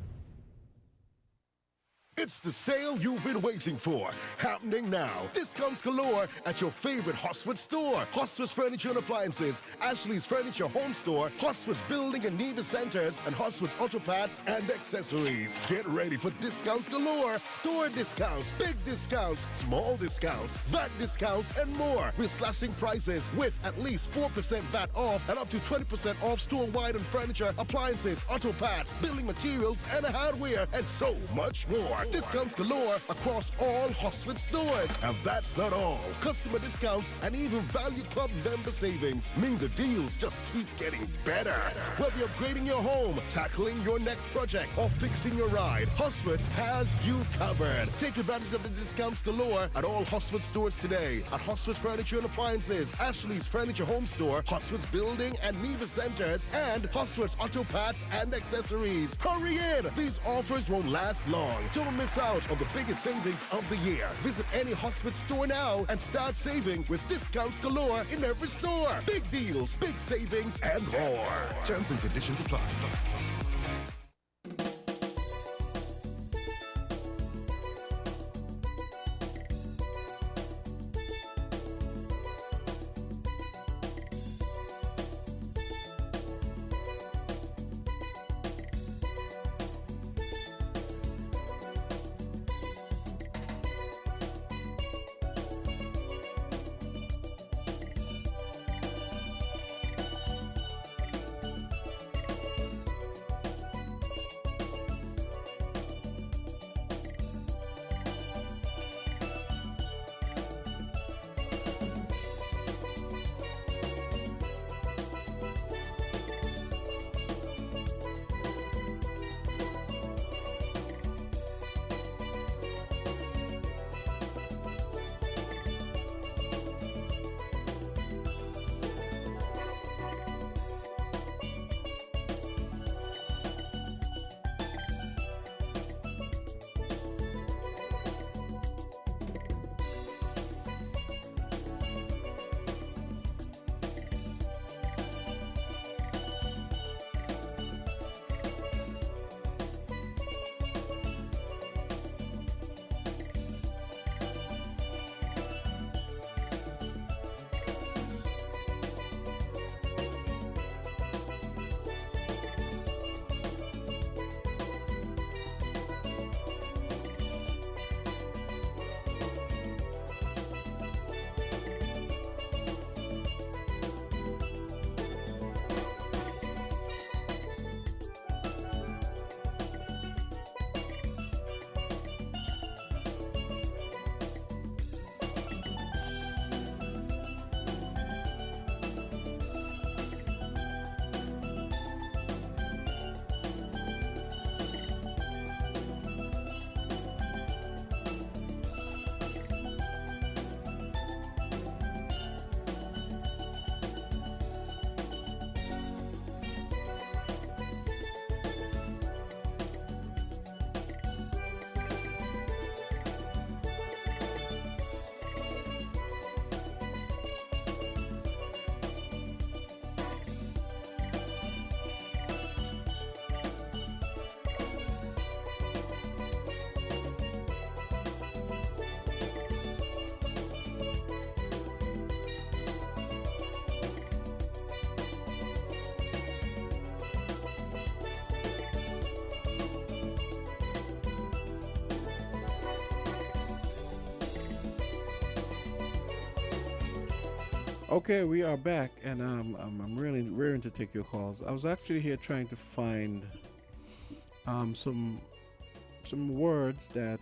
It's the sale you've been waiting for, happening now. Discounts galore at your favorite Hosford store. Hosford's Furniture and Appliances, Ashley's Furniture Home Store, Hosford's Building and Nevis Centers, and Hosford's Auto Parts and Accessories. Get ready for discounts galore. Store discounts, big discounts, small discounts, VAT discounts, and more. We're slashing prices with at least 4% VAT off and up to 20% off store-wide on furniture, appliances, auto parts, building materials, and hardware, and so much more. Discounts galore across all Hosford stores. And that's not all. Customer discounts and even Value Club member savings mean the deals just keep getting better. Whether you're upgrading your home, tackling your next project, or fixing your ride, Hosford's has you covered. Take advantage of the discounts galore at all Hosford stores today. At Hosford's Furniture and Appliances, Ashley's Furniture Home Store, Hosford's Building and Nevis Centers, and Hosford's Auto Parts and Accessories. Hurry in! These offers won't last long. Don't miss out on the biggest savings of the year. Visit any Hosford store now and start saving with discounts galore in every store. Big deals, big savings, and more. Terms and conditions apply. Okay, we are back, and I'm really raring to take your calls. I was actually here trying to find some words that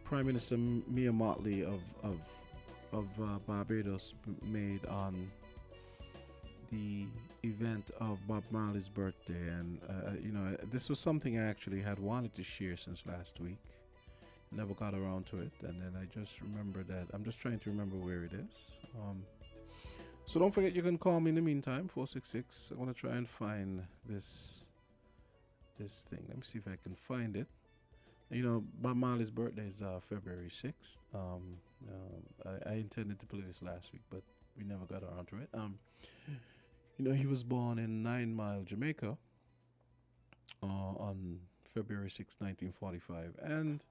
Prime Minister Mia Mottley of Barbados made on the event of Bob Marley's birthday, and this was something I actually had wanted to share since last week. Never got around to it, and then I just remembered that. I'm just trying to remember where it is. So don't forget, you can call me in the meantime, 466. I want to try and find this thing. Let me see if I can find it. Bob Marley's birthday is February 6th. I intended to play this last week, but we never got around to it. He was born in 9 Mile, Jamaica, on February 6, 1945. And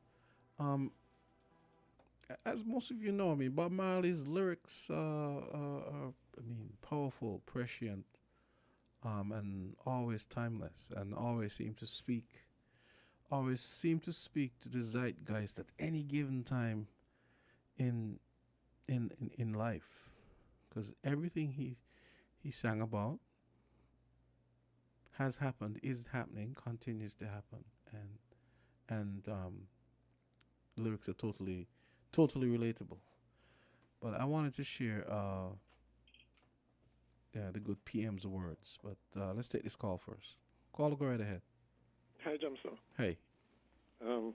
as most of you know, Bob Marley's lyrics are, powerful, prescient, and always timeless, and always seem to speak to the zeitgeist at any given time in life, because everything he sang about has happened, is happening, continues to happen, and lyrics are totally relatable. But I wanted to share the good PM's words. But let's take this call first. Call, go right ahead. Hi, Jamsta. Hey. You're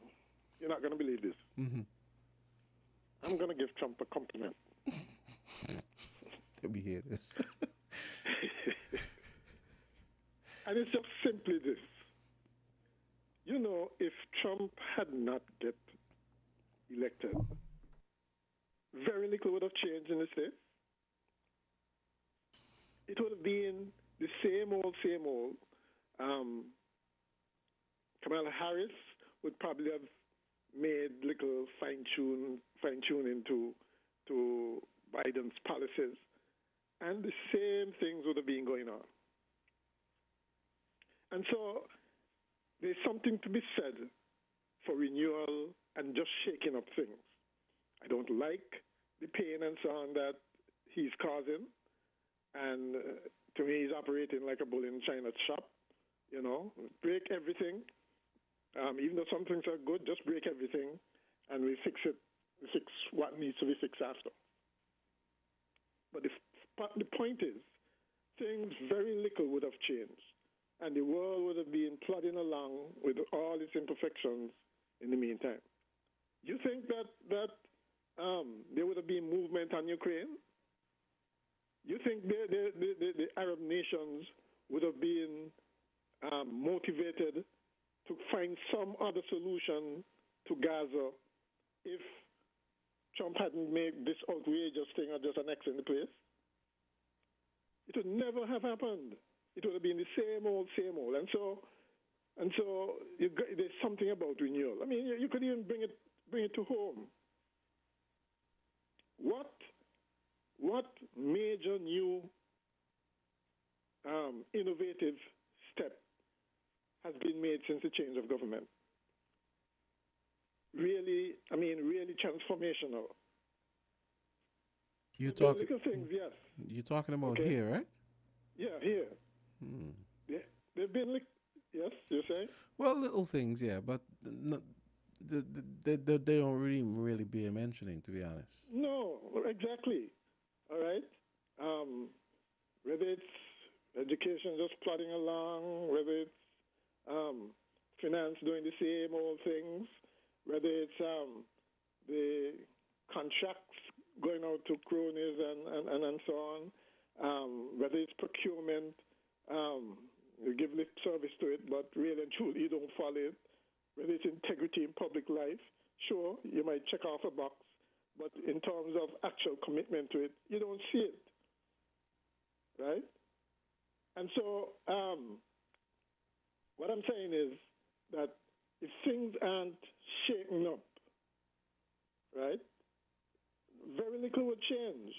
not going to believe this. Mm-hmm. I'm going to give Trump a compliment. Let me hear this. And it's just simply this. If Trump had not get elected, very little would have changed in the state. It would have been the same old. Kamala Harris would probably have made little fine-tuning to Biden's policies, and the same things would have been going on. And so there's something to be said for renewal and just shaking up things. I don't like the pain and so on that he's causing, and to me he's operating like a bull in China shop. Break everything. Even though some things are good, just break everything, and we fix what needs to be fixed after. But the point is, things very little would have changed, and the world would have been plodding along with all its imperfections in the meantime. You think that there would have been movement on Ukraine? You think the Arab nations would have been motivated to find some other solution to Gaza if Trump hadn't made this outrageous thing of just annexing the place? It would never have happened. It would have been the same old. And so there's something about renewal. You could even bring it to home. What major new innovative step has been made since the change of government? Really transformational. You're talking little things, yes. You're talking about here, right? Yeah, here. Yeah, they've been yes, you're saying? Well, little things, yeah, but they don't really bear mentioning, to be honest. No, exactly. All right. Whether it's education just plodding along, whether it's finance doing the same old things, whether it's the contracts going out to cronies and so on, whether it's procurement, you give lip service to it, but really and truly you don't follow it, whether it's integrity in public life, sure, you might check off a box, but in terms of actual commitment to it, you don't see it, right? And so what I'm saying is that if things aren't shaken up, right, very little will change.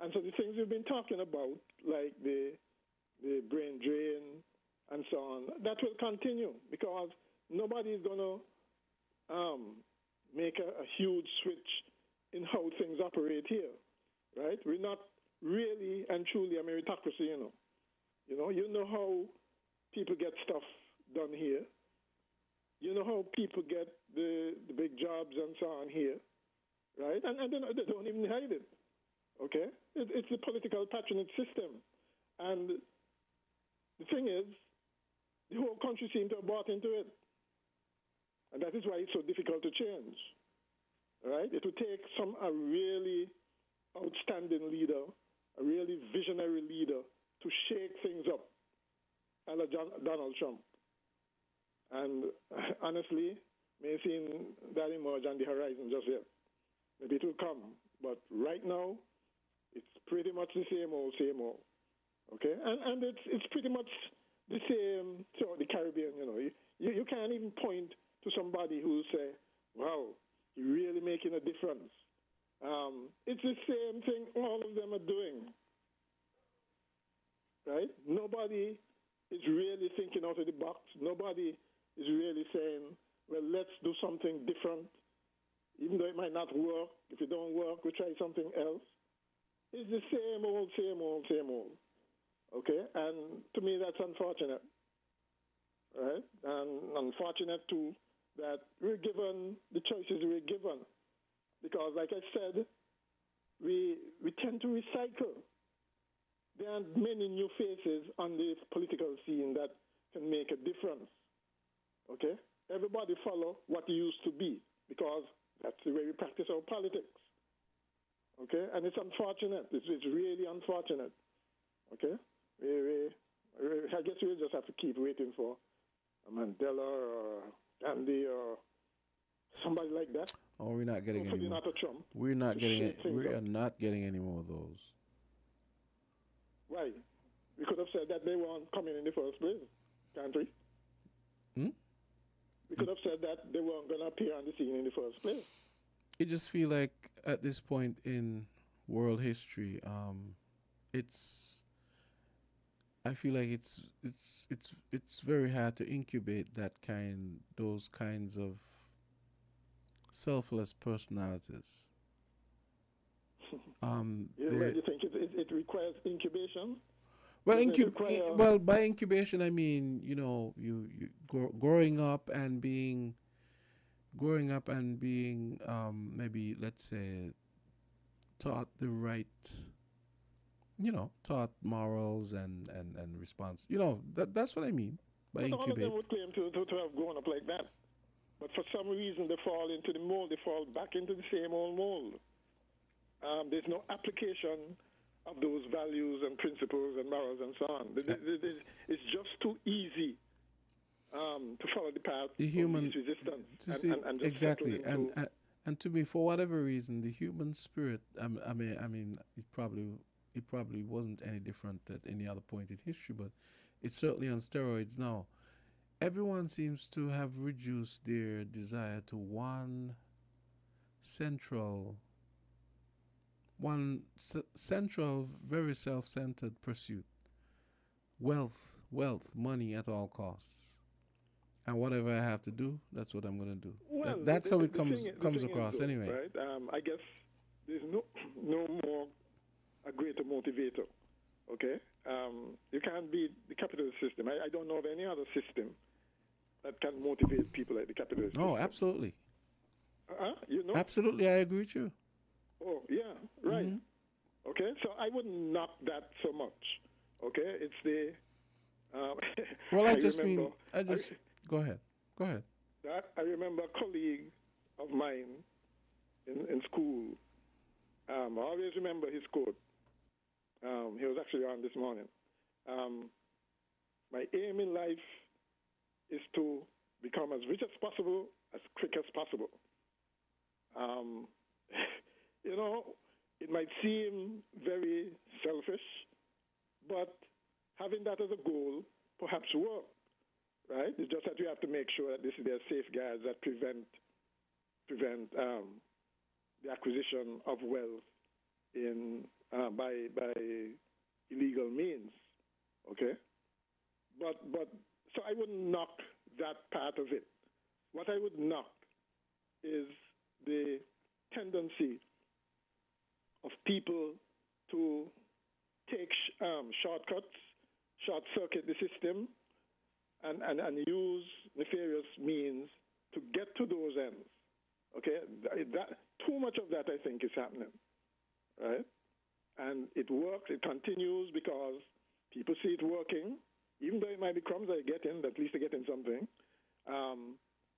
And so the things we've been talking about, like the brain drain and so on, that will continue because nobody is going to make a huge switch in how things operate here, right? We're not really and truly a meritocracy, You know how people get stuff done here. You know how people get the big jobs and so on here, right? And they don't even hide it, okay? It's a political patronage system. And the thing is, the whole country seems to have bought into it. And that is why it's so difficult to change, right? It would take a really outstanding leader, a really visionary leader to shake things up, a la Donald Trump. And honestly, may seem that emerge on the horizon just yet. Maybe it will come, but right now, it's pretty much the same old, okay? And it's pretty much the same throughout the Caribbean, You can't even point to somebody who say, wow, you're really making a difference. It's the same thing all of them are doing, right? Nobody is really thinking out of the box. Nobody is really saying, well, let's do something different, even though it might not work. If it don't work, we try something else. It's the same old, okay? And to me, that's unfortunate, right? And unfortunate, too, that we're given the choices we're given. Because, like I said, we tend to recycle. There aren't many new faces on the political scene that can make a difference, okay? Everybody follow what it used to be because that's the way we practice our politics, okay? And it's unfortunate. It's really unfortunate, okay? I guess we'll just have to keep waiting for a Mandela or Gandhi or somebody like that. Oh, we're not getting any more. Not a Trump. We are not getting any more of those. Why? We could have said that they weren't coming in the first place, can't we? We could have said that they weren't going to appear on the scene in the first place. I just feel like at this point in world history, I feel like it's very hard to incubate those kinds of selfless personalities. You think it requires incubation? Well, by incubation I mean you growing up and being maybe let's say taught the right, taught morals and response. That's what I mean by But all of incubate. them would claim to have grown up like that. But for some reason, they fall into the mold. They fall back into the same old mold. There's no application of those values and principles and morals and so on. It's just too easy to follow the path of least resistance. And just Exactly. settle into And to me, for whatever reason, the human spirit, I mean, it probably wasn't any different at any other point in history, but it's certainly on steroids now. Everyone seems to have reduced their desire to one central, very self-centered pursuit. Wealth, money at all costs. And whatever I have to do, that's what I'm going to do. Well, That's how it the comes thing across is, though, anyway. Right? I guess there's no more a greater motivator. Okay? You can't beat the capitalist system. I don't know of any other system that can motivate people like the capitalist system. Oh, absolutely. You Absolutely, I agree with you. Oh, yeah, right. Okay, so I wouldn't knock that so much. Okay, it's the... Well, go ahead. I remember a colleague of mine in school. I always remember his quote. He was actually on this morning. My aim in life is to become as rich as possible, as quick as possible. It might seem very selfish, but having that as a goal perhaps work, right? It's just that you have to make sure that there are safeguards that prevent the acquisition of wealth by illegal means. Okay, but so I wouldn't knock that part of it. What I would knock is the tendency of people to take shortcuts, short circuit the system, and use nefarious means to get to those ends. Okay, too much of that I think is happening, right? And it works, it continues because people see it working, even though it might be crumbs they're getting, at least they're getting something.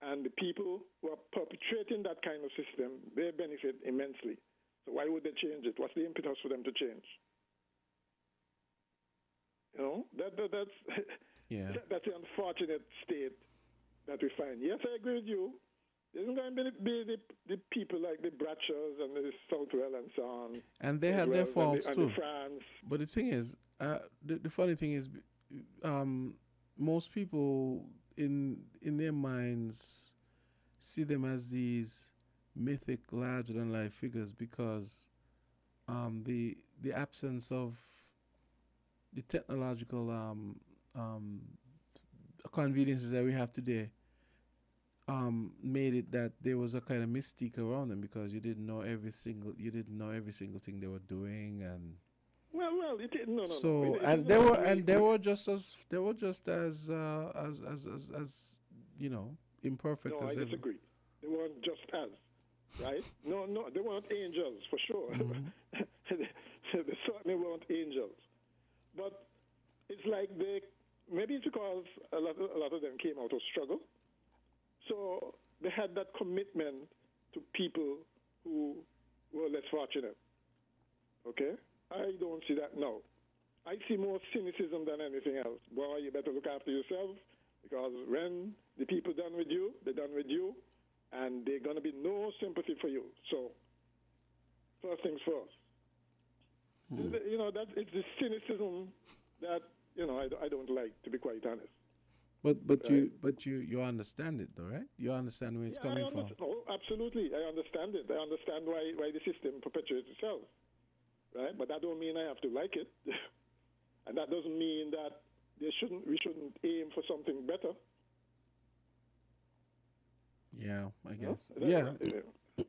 And the people who are perpetrating that kind of system, they benefit immensely. So why would they change it? What's the impetus for them to change? You know, that's Yeah. that's the unfortunate state that we find. Yes, I agree with you. There's going to be the people like the Bratchers and the Southwell and so on. And they had their faults and too. the France. But the thing is, the funny thing is, most people in their minds see them as these mythic, larger than life figures because the absence of the technological conveniences that we have today made it that there was a kind of mystique around them because you didn't know every single thing they were doing and Well, it no. so It and is they not were the way- and they were just as you know imperfect No, I as ever. disagree. They weren't just as, right? No, they weren't angels for sure. They certainly weren't angels. But it's like maybe it's because a lot of them came out of struggle. So they had that commitment to people who were less fortunate. Okay? I don't see that now. I see more cynicism than anything else. Boy, you better look after yourself because when the people done with you, they're done with you, and there's going to be no sympathy for you. So, first things first. You know, it's the cynicism that, you know, I don't like, to be quite honest. But you understand it though, right? You understand where it's coming from. Oh, absolutely. I understand it. I understand why the system perpetuates itself. Right? But that don't mean I have to like it. And that doesn't mean that we shouldn't aim for something better. Yeah, I guess. Yeah.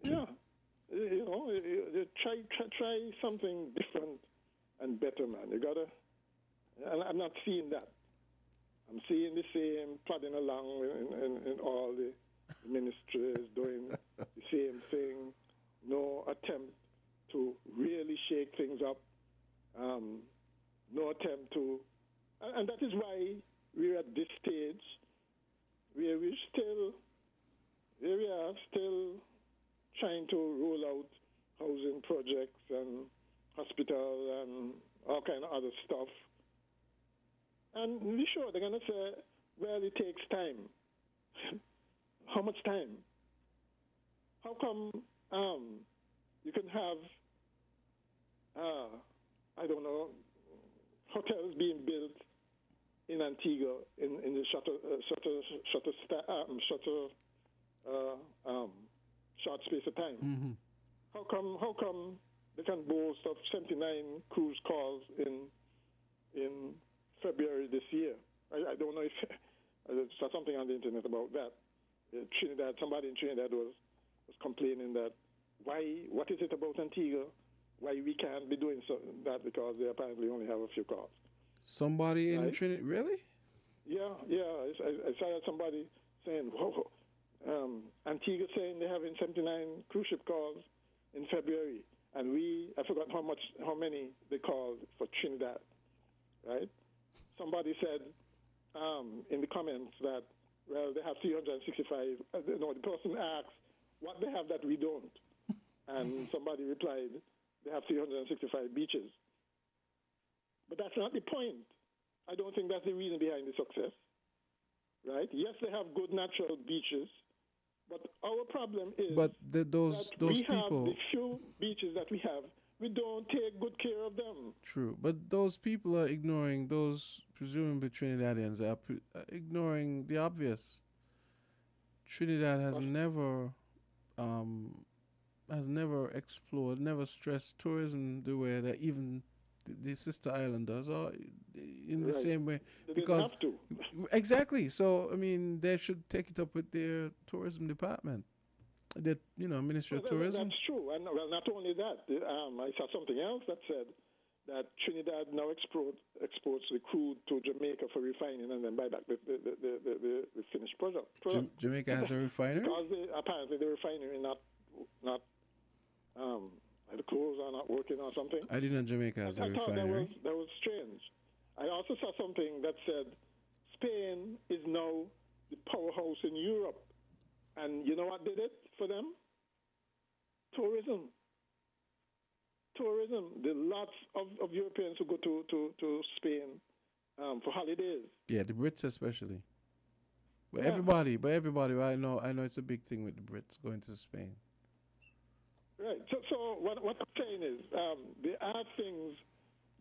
Yeah. You know, try something different and better, man. You gotta. And I'm not seeing that. I'm seeing the same plodding along in all the ministries doing the same thing. No attempt to really shake things up. No attempt to, and that is why we're at this stage where we are still trying to roll out housing projects and hospital and all kind of other stuff. And be sure they're going to say, well, it takes time. How much time? How come you can have, I don't know, hotels being built in Antigua in the short space of time? Mm-hmm. How come they can boast of 79 cruise calls in February this year? I don't know if I saw something on the internet about that. Trinidad, somebody in Trinidad was complaining that what is it about Antigua? Why we can't be doing that because they apparently only have a few calls. Somebody in Trinidad, really? Yeah. I saw that somebody saying, whoa, Antigua saying they're having 79 cruise ship calls in February, and I forgot how many they called for Trinidad, right? Somebody said in the comments that, well, they have 365. No, the person asked what they have that we don't. And somebody replied, they have 365 beaches. But that's not the point. I don't think that's the reason behind the success, right? Yes, they have good natural beaches, but our problem is those we people have the few beaches that we have. We don't take good care of them. True, but those people are ignoring those presumably Trinidadians are ignoring the obvious. Trinidad has never explored, never stressed tourism the way that even the sister island does, or in the same way. They Because didn't have to. exactly. So I mean, they should take it up with their tourism department. The Ministry of Tourism. That's true. And well, not only that, I saw something else that said that Trinidad now exports the crude to Jamaica for refining and then buy back the finished product. Jamaica has a refinery? Because apparently the refinery not the crews are not working or something. I didn't know Jamaica has a I thought refinery. that was strange. I also saw something that said Spain is now the powerhouse in Europe. And you know what did it for them? Tourism. There are lots of Europeans who go to Spain for holidays. Yeah, the Brits especially. But Yeah. everybody, I know it's a big thing with the Brits going to Spain. Right. So what I'm saying is there are things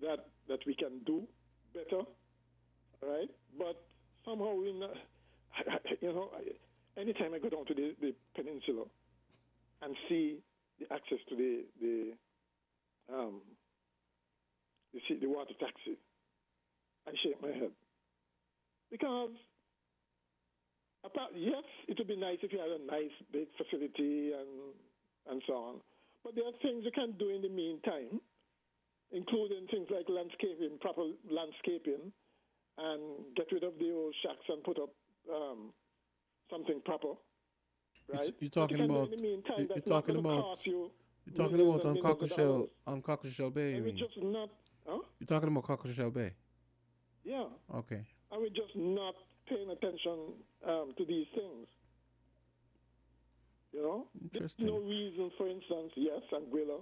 that we can do better, right? But somehow we not, anytime I go down to the peninsula and see the access to the water taxi, I shake my head. Because yes, it would be nice if you had a nice big facility and so on. But there are things you can do in the meantime, including things like landscaping, proper landscaping, and get rid of the old shacks and put up something proper. Right? You're talking about. You're talking about. You're talking about on Cockleshell Bay. You And we mean? just not. Huh? You're talking about Cockleshell Bay. Yeah. Okay. And we're just not paying attention to these things. There's no reason, for instance, yes, Anguilla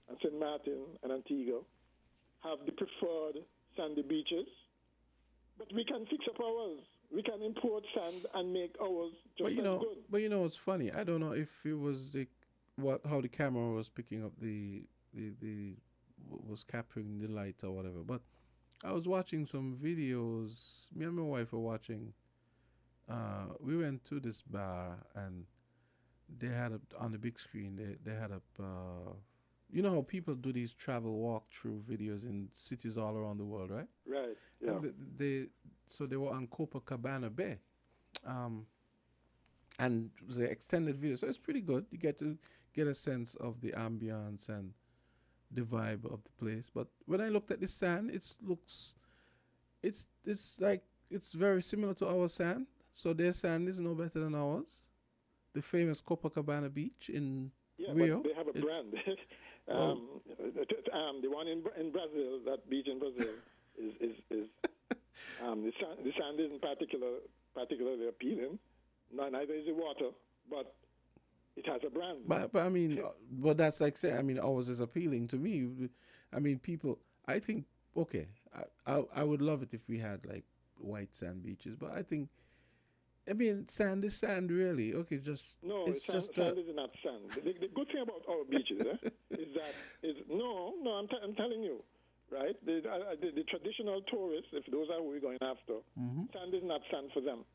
and St. Martin and Antigua have the preferred sandy beaches, but we can fix up ours. We can import sand and make ours just as good. But it's funny. I don't know if it was how the camera was picking up the was capturing the light or whatever. But I was watching some videos. Me and my wife were watching. We went to this bar and they had on the big screen. They had you know how people do these travel walkthrough videos in cities all around the world, right? Right. Yeah. And they were on Copacabana Bay, and it was an extended video, so it's pretty good. You get to get a sense of the ambience and the vibe of the place. But when I looked at the sand, it's very similar to our sand. So their sand is no better than ours. The famous Copacabana beach in Rio. But they have a brand. The one in Brazil, that beach in Brazil, is the sand isn't particularly appealing. Neither is the water, but it has a brand. But I mean, but that's like saying, I mean, ours is appealing to me. I mean, people. I think okay. I would love it if we had like white sand beaches, but I think. I mean, sand is sand, really. Okay, it's just sand is not sand. The good thing about our beaches is that I'm telling you, right? The traditional tourists, if those are who we're going after, sand is not sand for them,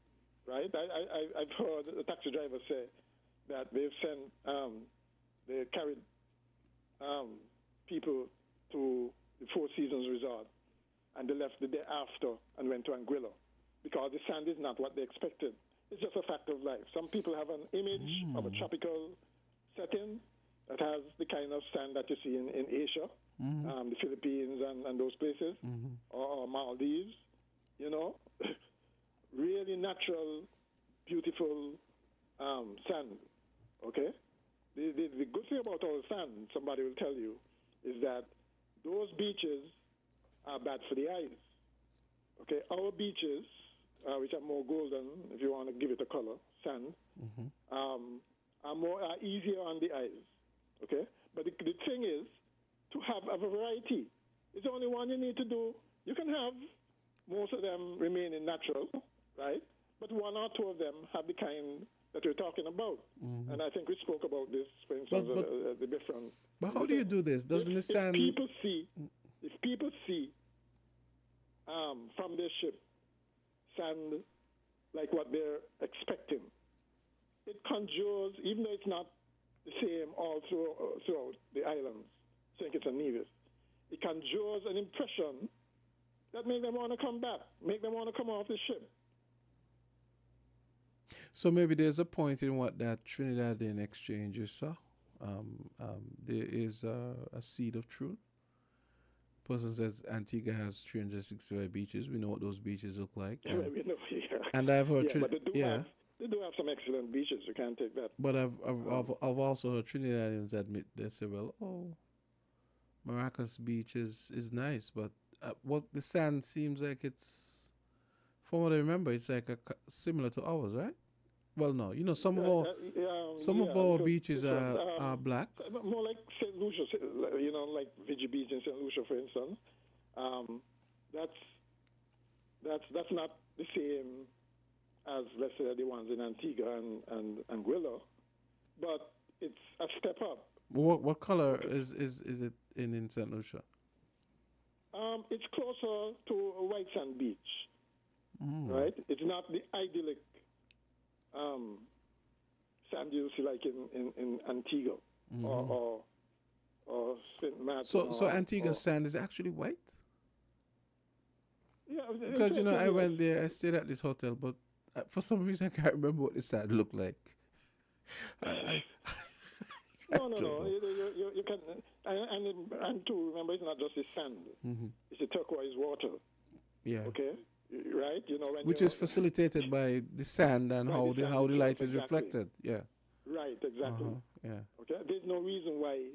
right? I've heard a taxi driver say that they've they carried people to the Four Seasons Resort, and they left the day after and went to Anguilla, because the sand is not what they expected. It's just a fact of life. Some people have an image of a tropical setting that has the kind of sand that you see in Asia, the Philippines and those places, or Maldives, really natural, beautiful sand, okay? The good thing about our sand, somebody will tell you, is that those beaches are bad for the eyes. Okay, our beaches, which are more golden, if you want to give it a color, sand, are easier on the eyes. Okay, but the thing is to have a variety. It's only one you need to do. You can have most of them remaining natural, right? But one or two of them have the kind that we're talking about. And I think we spoke about this, for instance, the different. But how do you do this? Doesn't it sound? If people see from their ship sand like what they're expecting, it conjures, even though it's not the same all throughout the islands, St. Kitts and Nevis, it conjures an impression that make them want to come back, make them want to come off the ship. So maybe there's a point in what that Trinidadian exchange is, sir. There is a seed of truth. Person says Antigua has 365 beaches. We know what those beaches look like. Yeah, we know, yeah. And I've heard, yeah, but they do have some excellent beaches. You can't take that. But I've also heard Trinidadians admit, they say, well, oh, Maracas Beach is nice, but what the sand seems like it's, from what I remember, it's like similar to ours, right? Well, no, some of our beaches are black. More like St. Lucia, like Vigi Beach in St. Lucia, for instance. That's not the same as, let's say, the ones in Antigua and Anguilla, but it's a step up. What color is it in St. Lucia? It's closer to a white sand beach, right? It's not the idyllic sand you see like in Antigua or St. Martin. So Antigua's sand is actually white? Yeah, because I went there, I stayed at this hotel, but for some reason I can't remember what the sand looked like. No. You can, and to remember, it's not just the sand; it's the turquoise water. Yeah. Okay. Right. Which is facilitated by the sand and how the light is reflected. Yeah. Right. Exactly. Yeah. Okay. There's no reason why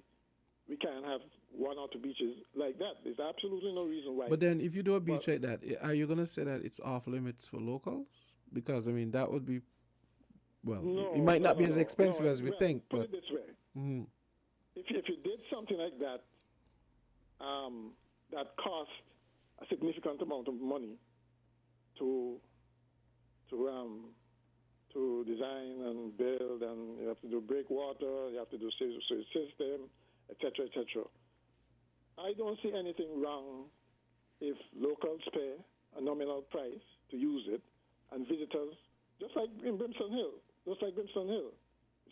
we can't have one or two beaches like that. There's absolutely no reason why. But then, if you do a beach like that, are you gonna say that it's off limits for locals? Because that would be, it might not be as expensive as we think. Put But it this way: if you did something like that, that cost a significant amount of money to design and build, and you have to do breakwater, you have to do sewage system, etc., etc. I don't see anything wrong if locals pay a nominal price to use it, and visitors, just like in Brimstone Hill, it's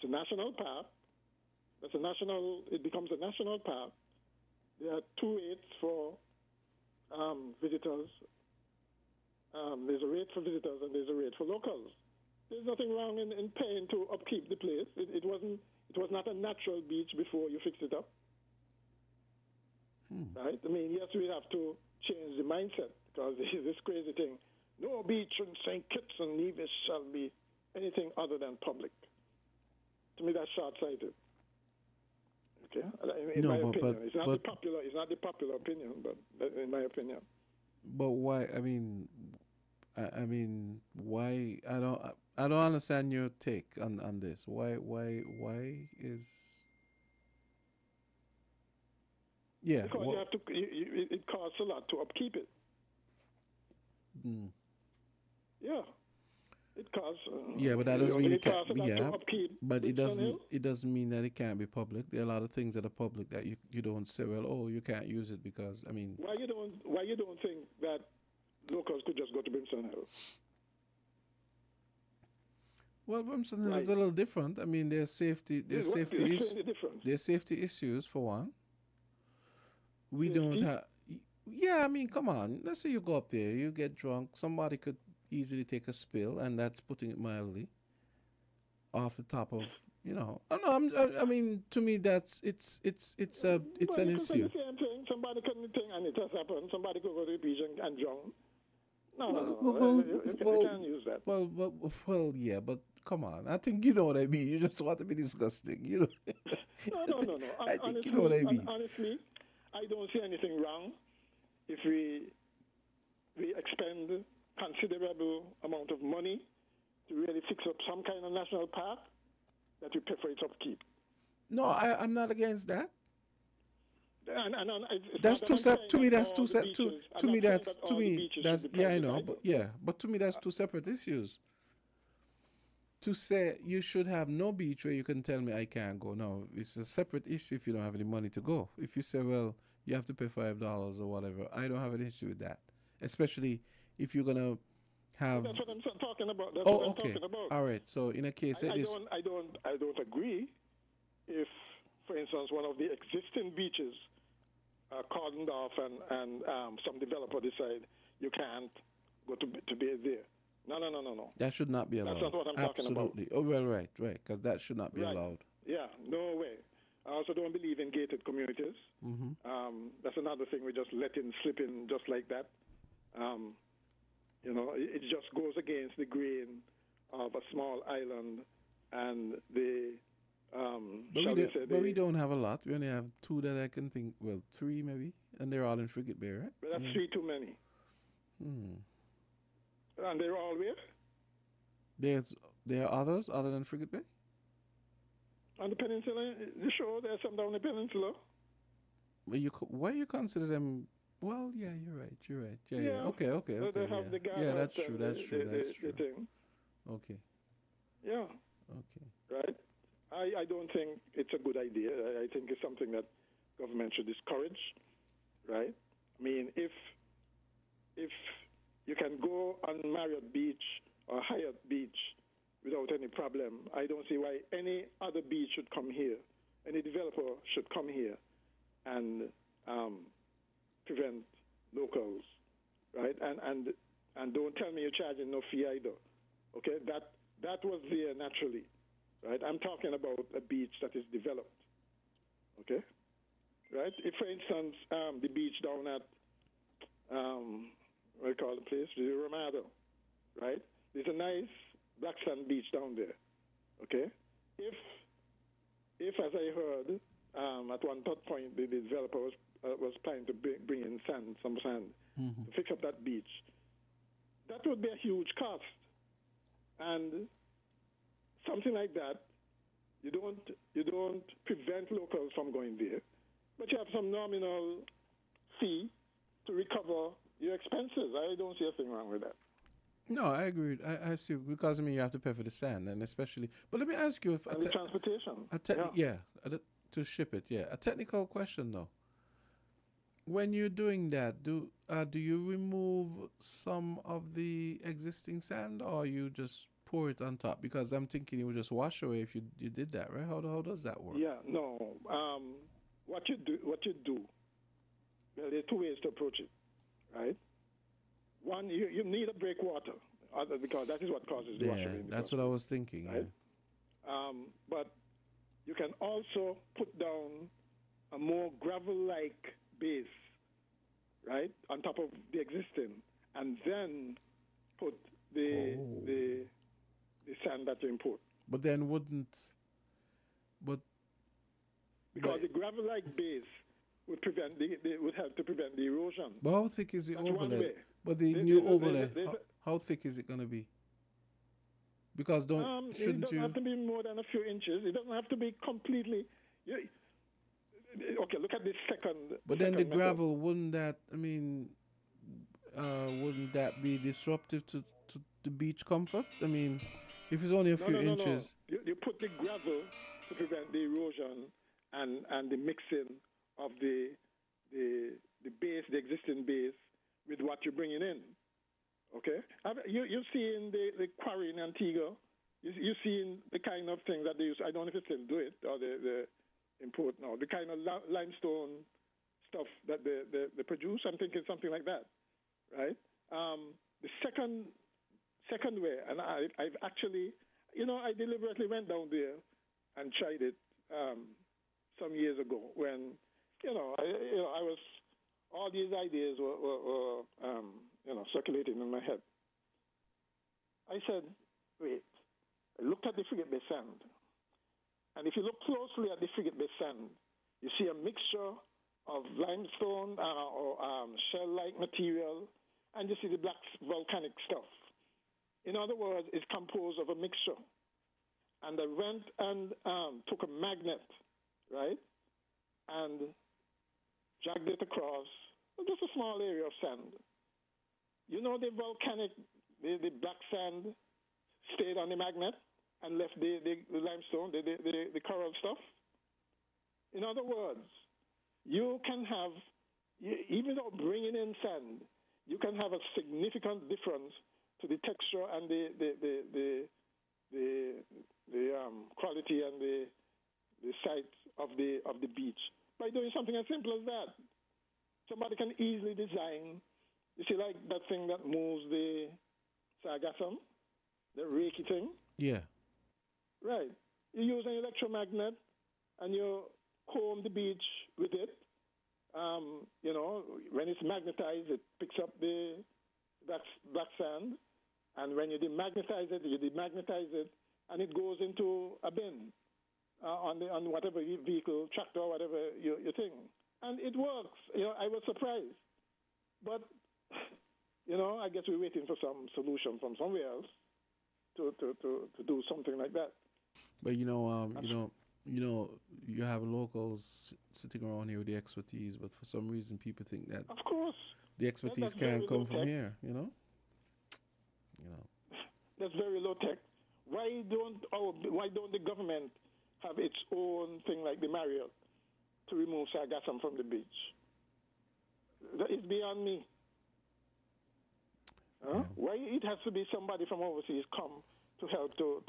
a national park. It becomes a national park. There are 2 rates for visitors. There's a rate for visitors and there's a rate for locals. There's nothing wrong in paying to upkeep the place. It was not a natural beach before you fixed it up. Right? Yes, we have to change the mindset, because this crazy thing. No beach in St. Kitts and Nevis shall be anything other than public. To me, that's short-sighted. Okay, in my opinion, it's not the popular opinion, but in my opinion. But why? Why? I don't understand your take on this. Why is? Yeah. Because you have to. It costs a lot to upkeep it. Yeah. It costs. Yeah, but that doesn't mean it can't. Yeah, but it doesn't mean that it can't be public. There are a lot of things that are public that you don't say, well, oh, you can't use it because Why you don't think that locals could just go to Brimstone Hill? Well, Brimstone Hill is a little different. There's safety issues for one. We don't have. Yeah, come on. Let's say you go up there, you get drunk. Somebody could easily take a spill, and that's putting it mildly. Off the top of, Oh no, to me it's an issue. Say the same thing. Somebody couldn't think, and it has happened. Somebody could go to the beach and drown. No, you can't use that. Well, yeah, but come on. I think you know what I mean. You just want to be disgusting, No. I think honestly, you know what I mean. Honestly, I don't see anything wrong if we expend considerable amount of money to really fix up some kind of national park that we pay for its upkeep. No, I'm not against that. That's two separate. To me, that's two separate. To me, that's yeah, I know, but to me, that's two separate issues. To say you should have no beach where you can tell me I can't go. No, it's a separate issue if you don't have any money to go. If you say, well, you have to pay $5 or whatever, I don't have an issue with that. Especially if you're gonna have. That's what I'm talking about. Okay. All right. So in a case like this, I don't agree if, for instance, one of the existing beaches are cordoned off and some developer decide you can't go to bathe there. No. That should not be allowed. That's not what I'm talking about. Absolutely. Oh, well, right, because that should not be Right. allowed. Yeah, no way. I also don't believe in gated communities. That's another thing we just let in slip in just like that. It just goes against the grain of a small island and the But we don't have a lot. We only have two that I can think. Well, three maybe, and they're all in Frigate Bay, right? But that's three too many. And they're all where? There are others other than Frigate Bay. On the peninsula, sure, there's some down the peninsula. Why you consider them? Well, yeah, you're right. Yeah. Okay. They have the Yeah, that's guards true. and That's true. the thing. Okay. Yeah. Okay. Right? I don't think it's a good idea. I think it's something that government should discourage, right? I mean, if you can go on Marriott Beach or Hyatt Beach without any problem, I don't see why any other beach should come here. Any developer should come here and prevent locals, right? And don't tell me you're charging no fee either. Okay, that was there naturally, right? I'm talking about a beach that is developed. Okay, right? If, for instance, the beach down at what do you call the place, the Ramada, right? There's a nice black sand beach down there. Okay, if as I heard at one point the developer was planning to bring in some sand to fix up that beach, that would be a huge cost. And something like that, you don't prevent locals from going there, but you have some nominal fee to recover your expenses. I don't see a thing wrong with that. No, I agree. I see, because you have to pay for the sand, and especially. But let me ask you if And the transportation. To ship it. Yeah, a technical question though. When you're doing that, do you remove some of the existing sand, or you just pour it on top? Because I'm thinking it would just wash away if you did that, right? How does that work? Yeah, no. What you do. Well, there are two ways to approach it, right? One, you need a breakwater, because that is what causes the wash away. That's what I was thinking. Right? Yeah. But you can also put down a more gravel-like base, right, on top of the existing, and then put the sand that you import. But then because the gravel-like base would would help to prevent the erosion. But how thick is the That's one overlay? way. But the new overlay, how thick is it going to be? Because it shouldn't doesn't you? have to be more than a few inches. It doesn't have to be completely. Okay, look at this second. But then the method. gravel, wouldn't that be disruptive to the beach comfort? I mean, if it's only a few inches. No. You put the gravel to prevent the erosion and the mixing of the base, the existing base, with what you're bringing in. Okay, you see in the quarry in Antigua, you see the kind of thing that they use. I don't know if they still do it or the import now. The kind of limestone stuff that they produce. I'm thinking something like that, right? The second way, and I've actually, I deliberately went down there and tried it some years ago when, I was, all these ideas were circulating in my head. I said, wait, I looked at the Frigate Bay sand, and if you look closely at the Frigate Bay sand, you see a mixture of limestone or shell-like material, and you see the black volcanic stuff. In other words, it's composed of a mixture. And I went and took a magnet, right, and dragged it across just a small area of sand. The volcanic, the black sand stayed on the magnet and left the limestone, the coral stuff. In other words, you can have, even though bringing in sand, you can have a significant difference to the texture and the quality and the sight of the beach by doing something as simple as that. Somebody can easily design, you see, like that thing that moves the sargassum, the reiki thing. Yeah. Right. You use an electromagnet and you comb the beach with it. You know, when it's magnetized, it picks up the black sand. And when you demagnetize it, and it goes into a bin on whatever vehicle, tractor, whatever you think. And it works. You know, I was surprised. But, you know, I guess we're waiting for some solution from somewhere else to do something like that. But you have locals sitting around here with the expertise, but for some reason people think that of course the expertise that's can't very come low from tech. here, That's very low tech. Why don't the government have its own thing like the Marriott to remove sargassum from the beach? That is beyond me. Huh? Why it has to be somebody from overseas come to help to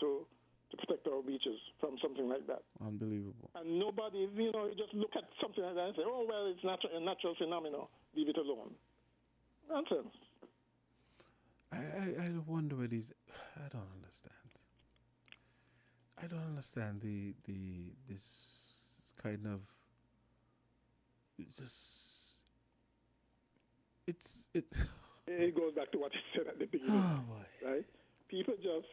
protect our beaches from something like that? Unbelievable. And nobody, you just look at something like that and say, oh, well, it's a natural phenomenon. Leave it alone. Nonsense. I wonder what these. I don't understand. I don't understand this kind of. It's just. It goes back to what you said at the beginning. Oh boy. Right? People just.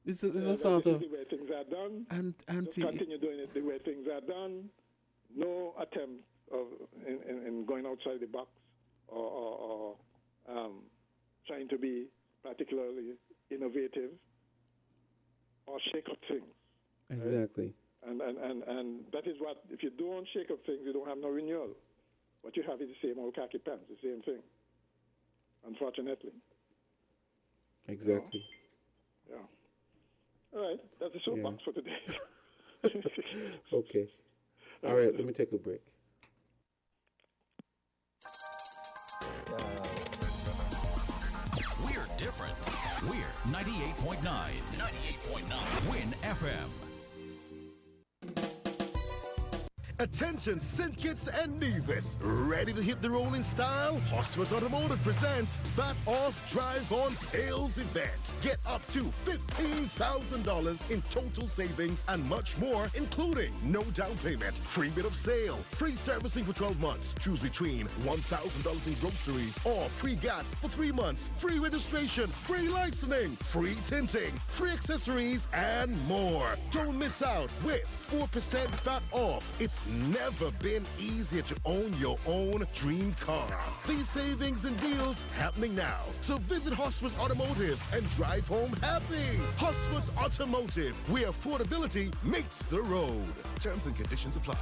It's a sort this of. is the way things are done. And just continue doing it the way things are done. No attempt of in going outside the box or trying to be particularly innovative or shake up things. Exactly. Right? And that is what, if you don't shake up things, you don't have no renewal. What you have is the same old khaki pants, the same thing, unfortunately. Exactly. Yeah. All right, that's the soapbox for today. Okay. All right, let me take a break. We're different. We're 98.9. 98.9 Win FM. Attention, St. and Nevis. Ready to hit the road in style? Hosford's Automotive presents Fat Off Drive On Sales Event. Get up to $15,000 in total savings and much more, including no down payment, free bid of sale, free servicing for 12 months. Choose between $1,000 in groceries or free gas for 3 months, free registration, free licensing, free tinting, free accessories, and more. Don't miss out with 4% fat off. It's never been easier to own your own dream car. These savings and deals happening now. So visit Hosford's Automotive and drive home happy. Hosford's Automotive, where affordability meets the road. Terms and conditions apply.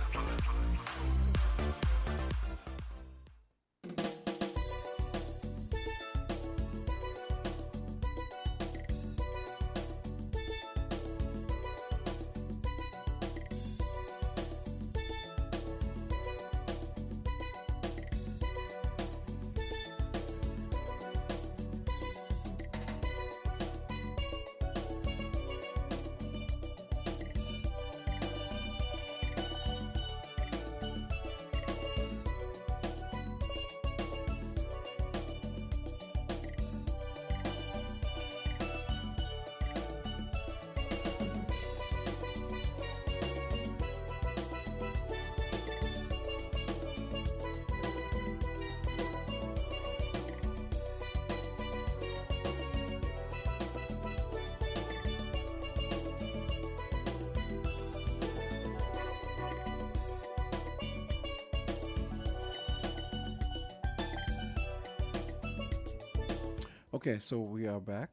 Okay, so we are back.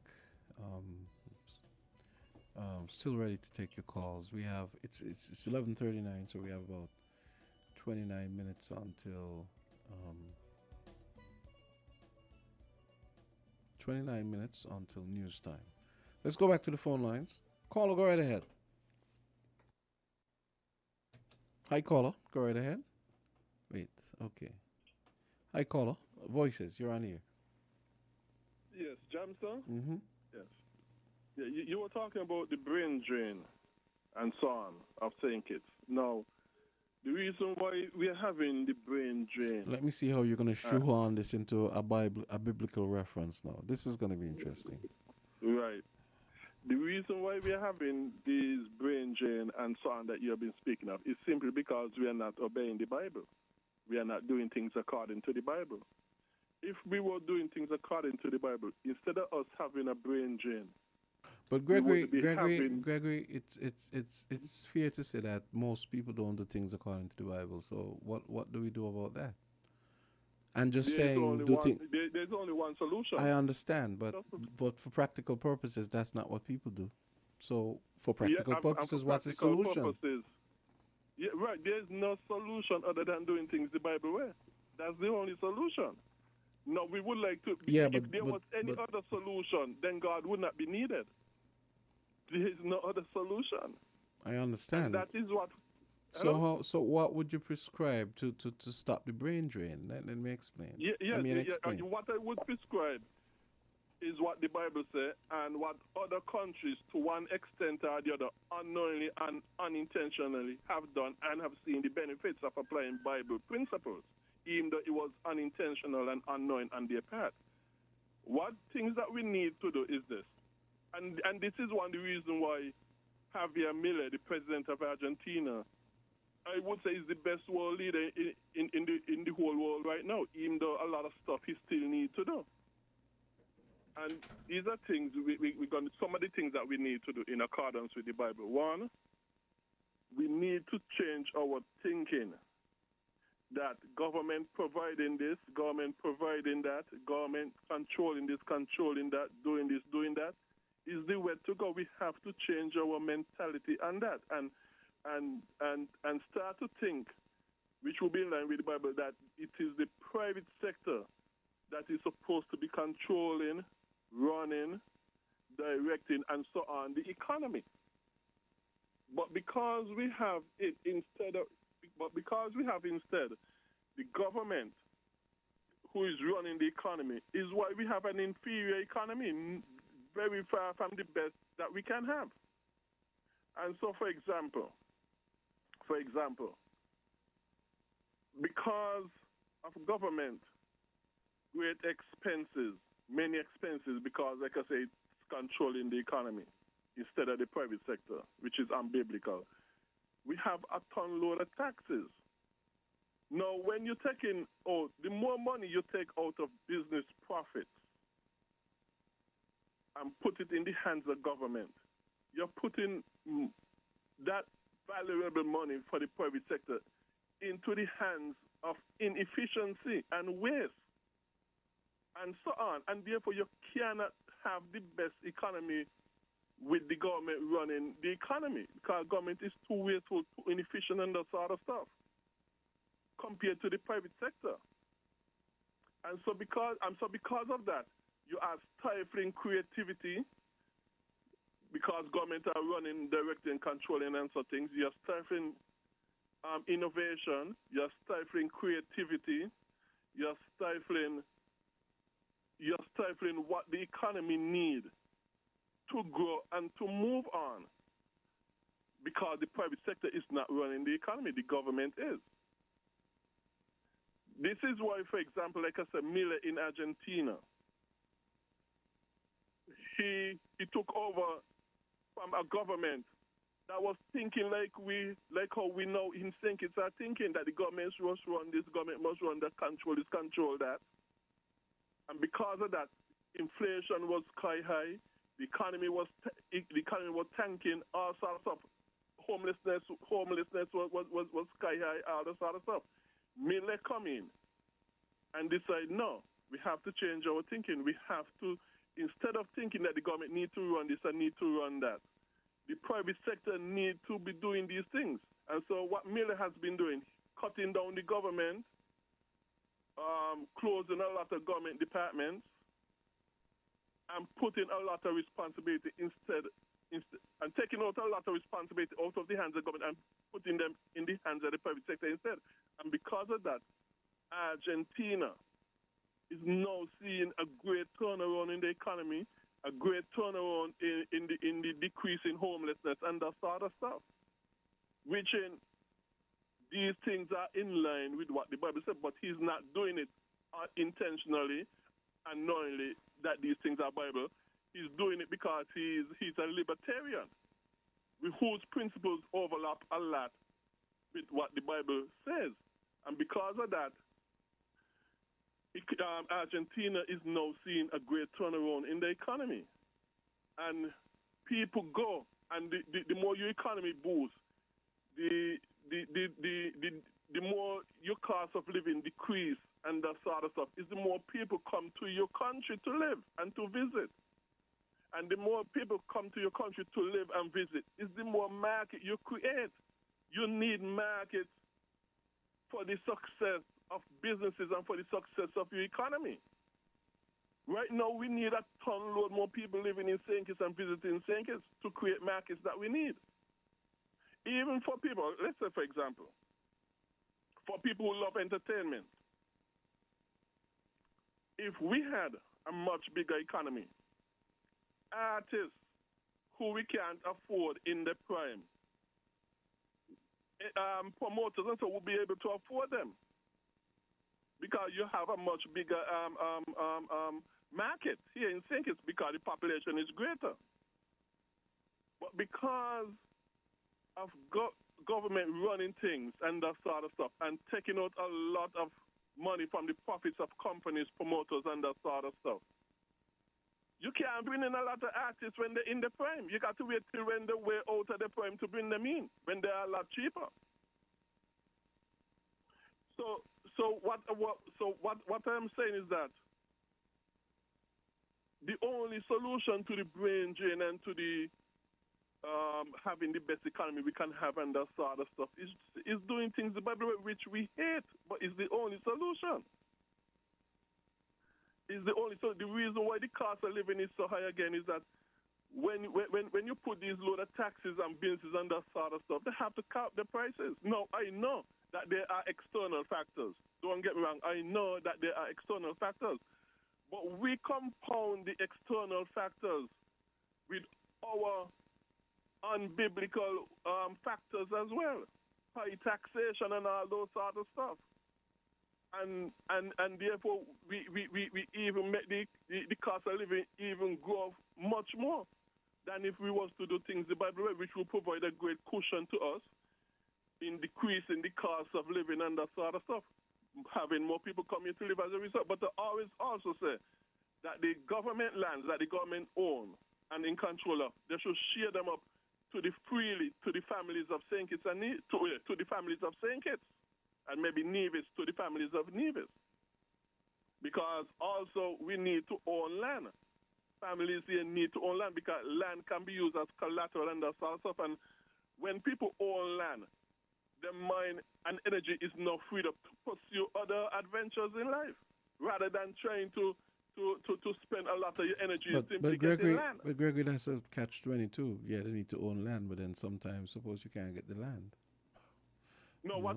Still ready to take your calls. We have it's 11:39, so we have about 29 minutes until 29 minutes until news time. Let's go back to the phone lines. Caller, go right ahead. Hi, caller. Go right ahead. Wait. Okay. Hi, caller. Voices. You're on here. Yes, Jamsta? Mm-hmm. Yes. Yeah, you were talking about the brain drain and so on of St. Kitts. Now, the reason why we are having the brain drain... Let me see how you're going to shoehorn this into a biblical reference now. This is going to be interesting. Right. The reason why we are having these brain drain and so on that you have been speaking of is simply because we are not obeying the Bible. We are not doing things according to the Bible. If we were doing things according to the Bible, instead of us having a brain drain, But we Gregory, would be having. it's fair to say that most people don't do things according to the Bible. So what do we do about that? And just There's saying only do one. things. There's only one solution. I understand, but for practical purposes, that's not what people do. So for practical and for purposes, what's the practical solution? purposes, yeah, right. There's no solution other than doing things the Bible way. That's the only solution. No, we would like to. Yeah, if but- there but- was any but- other solution, then God would not be needed. There is no other solution. I understand. And that is what. So what would you prescribe to stop the brain drain? Let me explain. Explain. What I would prescribe is what the Bible says and what other countries, to one extent or the other, unknowingly and unintentionally have done and have seen the benefits of applying Bible principles, even though it was unintentional and unknowing on their part. What things that we need to do is this, and this is one of the reasons why Javier Milei, the president of Argentina, I would say is the best world leader in the whole world right now, even though a lot of stuff he still needs to do. And these are things we're going to, some of the things that we need to do in accordance with the Bible. One, we need to change our thinking that government providing this, government providing that, government controlling this, controlling that, doing this, doing that, is the way to go. We have to change our mentality on that and start to think, which will be in line with the Bible, that it is the private sector that is supposed to be controlling, running, directing, and so on the economy. But because we have instead the government who is running the economy, is why we have an inferior economy, very far from the best that we can have. And so, for example, because of government, great expenses, many expenses, because, like I say, it's controlling the economy instead of the private sector, which is unbiblical. We have a ton load of taxes. Now, when you're taking out, the more money you take out of business profits and put it in the hands of government, you're putting that valuable money for the private sector into the hands of inefficiency and waste and so on. And therefore, you cannot have the best economy with the government running the economy, because government is too wasteful, too inefficient, and that sort of stuff compared to the private sector. And so because of that, you are stifling creativity, because government are running, directing, controlling, and so things. You're stifling innovation. You're stifling creativity. You're stifling what the economy needs to grow and to move on, because the private sector is not running the economy. The government is. This is why, for example, like I said, Milei in Argentina, he took over from a government that was thinking like how we know in Sinkits are thinking, that the government must run this, government must run that, control this, control that. And because of that, inflation was sky high, the economy was tanking, all sorts of homelessness was sky high, all that sort of stuff. Milei come in and decide, no, we have to change our thinking. We have to, instead of thinking that the government need to run this and need to run that, the private sector need to be doing these things. And so what Milei has been doing, cutting down the government, closing a lot of government departments, and putting a lot of responsibility instead and taking out a lot of responsibility out of the hands of government and putting them in the hands of the private sector instead. And because of that, Argentina is now seeing a great turnaround in the economy, a great turnaround in the decrease in homelessness and that sort of stuff, which these things are in line with what the Bible said, but he's not doing it intentionally and knowingly that these things are Bible. He's doing it because he's a libertarian, with whose principles overlap a lot with what the Bible says. And because of that, Argentina is now seeing a great turnaround in the economy. And people go, and the more your economy boosts, the more your cost of living decrease and that sort of stuff, is the more people come to your country to live and to visit. And the more people come to your country to live and visit, is the more market you create. You need markets for the success of businesses and for the success of your economy. Right now, we need a ton load more people living in St. Kitts and visiting St. Kitts to create markets that we need. Even for people, let's say, for example, for people who love entertainment, if we had a much bigger economy, artists who we can't afford in the prime, promoters and so will be able to afford them because you have a much bigger market here in St. Kitts because the population is greater. But because of government running things and that sort of stuff and taking out a lot of money from the profits of companies, promoters, and that sort of stuff, you can't bring in a lot of artists when they're in the prime. You got to wait till when they're way out of the prime to bring them in, when they're a lot cheaper. So what I'm saying is that the only solution to the brain drain and to the having the best economy we can have and that sort of stuff is doing things the Bible way, which we hate, but it's the only solution. The reason why the cost of living is so high again is that when you put these load of taxes and businesses and that sort of stuff, they have to cap the prices. No, I know that there are external factors. Don't get me wrong. I know that there are external factors. But we compound the external factors with our unbiblical factors as well. High taxation and all those sort of stuff. And therefore, we even make the cost of living even grow much more than if we was to do things the Bible way, which will provide a great cushion to us in decreasing the cost of living and that sort of stuff, having more people come here to live as a result. But I always also say that the government lands that the government own and in control of, they should share them up to the families of St. Kitts and to the families of St. Kitts. And maybe Nevis to the families of Nevis. Because also we need to own land. Families here need to own land because land can be used as collateral and that sort of stuff. And when people own land, their mind and energy is now freed up to pursue other adventures in life rather than trying to spend a lot of your energy simply getting land. But Gregory, that's a catch-22. Yeah, they need to own land, but then sometimes suppose you can't get the land. What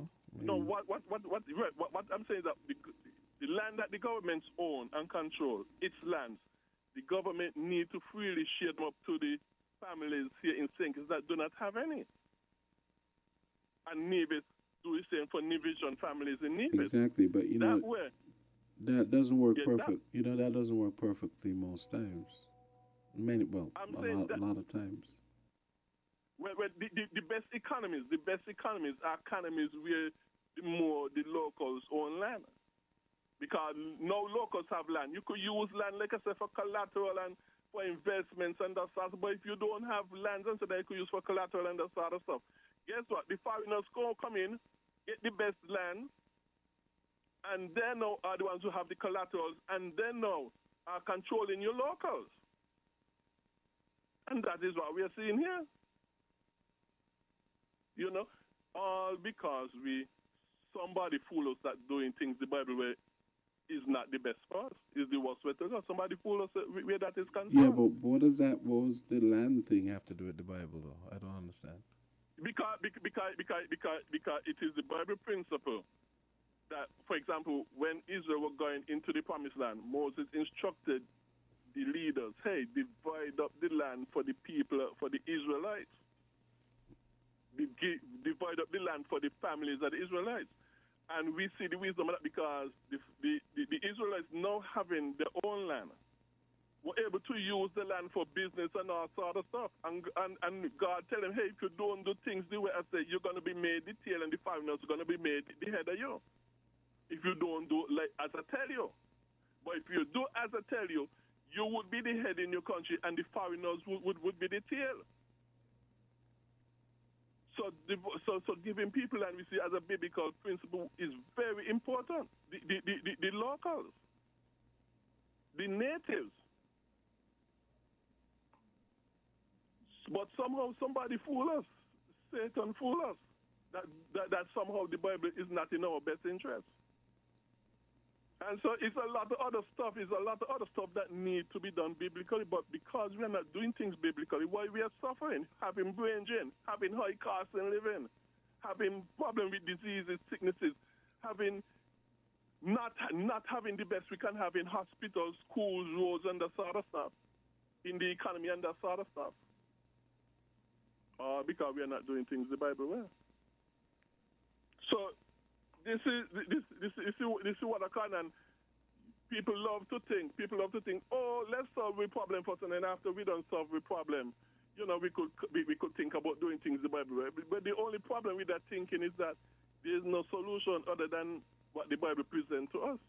I'm saying is that the land that the governments own and control, its lands, the government need to freely share them up to the families here in St. Kitts that do not have any. And Nevis do the same for Nevision families in Nevis. Exactly, but that doesn't work perfect. That doesn't work perfectly most times. A lot of times. Well, the best economies are economies where the locals own land. Because no locals have land. You could use land, like I said, for collateral and for investments and that sort of stuff. But if you don't have land, and so that you could use for collateral and that sort of stuff, guess what? The foreigners come in, get the best land, and they now are the ones who have the collaterals, and they now are controlling your locals. And that is what we are seeing here. All because somebody fool us that doing things the Bible way is not the best for us, is the worst way to go. Somebody fool us where that is concerned. Yeah, but what does the land thing have to do with the Bible, though? I don't understand. Because it is the Bible principle that, for example, when Israel were going into the promised land, Moses instructed the leaders, hey, divide up the land for the people, for the Israelites. Divide up the land for the families of the Israelites. And we see the wisdom of that because the Israelites now having their own land were able to use the land for business and all sort of stuff. And God tell him, hey, if you don't do things the way I say, you're going to be made the tail and the foreigners are going to be made the head of you. If you don't do like as I tell you. But if you do as I tell you, you would be the head in your country and the foreigners would be the tail. So giving people land, we see as a biblical principle is very important. The locals, the natives. But somehow somebody fool us. Satan fool us. That somehow the Bible is not in our best interest. And so it's a lot of other stuff. It's a lot of other stuff that need to be done biblically. But because we are not doing things biblically, why we are suffering, having brain drain, having high costs in living, having problem with diseases, sicknesses, having not having the best we can have in hospitals, schools, roads, and that sort of stuff, in the economy and that sort of stuff. Because we are not doing things the Bible way. So this is what I can, and people love to think, oh, let's solve the problem first, and then after we don't solve the problem, you know, we could think about doing things the Bible way. But the only problem with that thinking is that there is no solution other than what the Bible presents to us.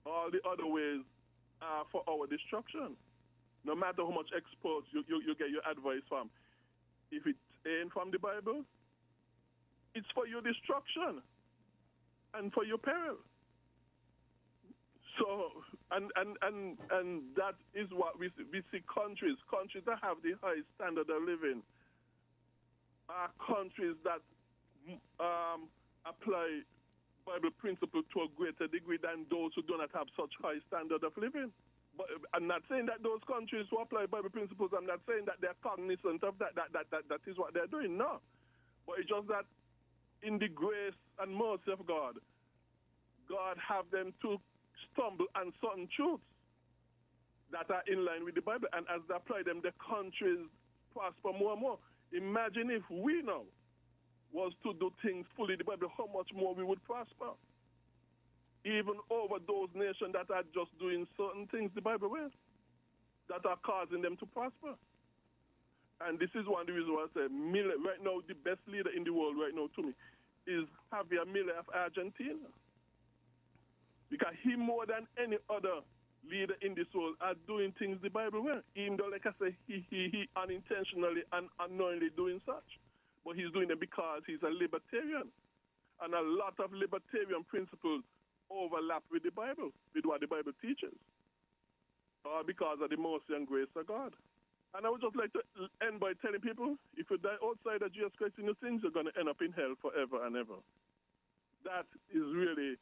All the other ways are for our destruction. No matter how much experts you get your advice from, if it ain't from the Bible, it's for your destruction and for your peril. So, and that is what we see countries that have the highest standard of living are countries that apply Bible principles to a greater degree than those who do not have such high standard of living. But I'm not saying that those countries who apply Bible principles, I'm not saying that they're cognizant of that is what they're doing, no. But it's just that in the grace and mercy of God, God have them to stumble on certain truths that are in line with the Bible. And as they apply them, the countries prosper more and more. Imagine if we now was to do things fully the Bible, how much more we would prosper. Even over those nations that are just doing certain things the Bible way, that are causing them to prosper. And this is one of the reasons why I say Miller, right now, the best leader in the world right now to me is Javier Milei of Argentina. Because he, more than any other leader in this world, are doing things the Bible way. Even though, like I say, he unintentionally and unknowingly doing such. But he's doing it because he's a libertarian. And a lot of libertarian principles overlap with the Bible, with what the Bible teaches. Because of the mercy and grace of God. And I would just like to end by telling people, if you die outside of Jesus Christ in your sins, you're going to end up in hell forever and ever. That is really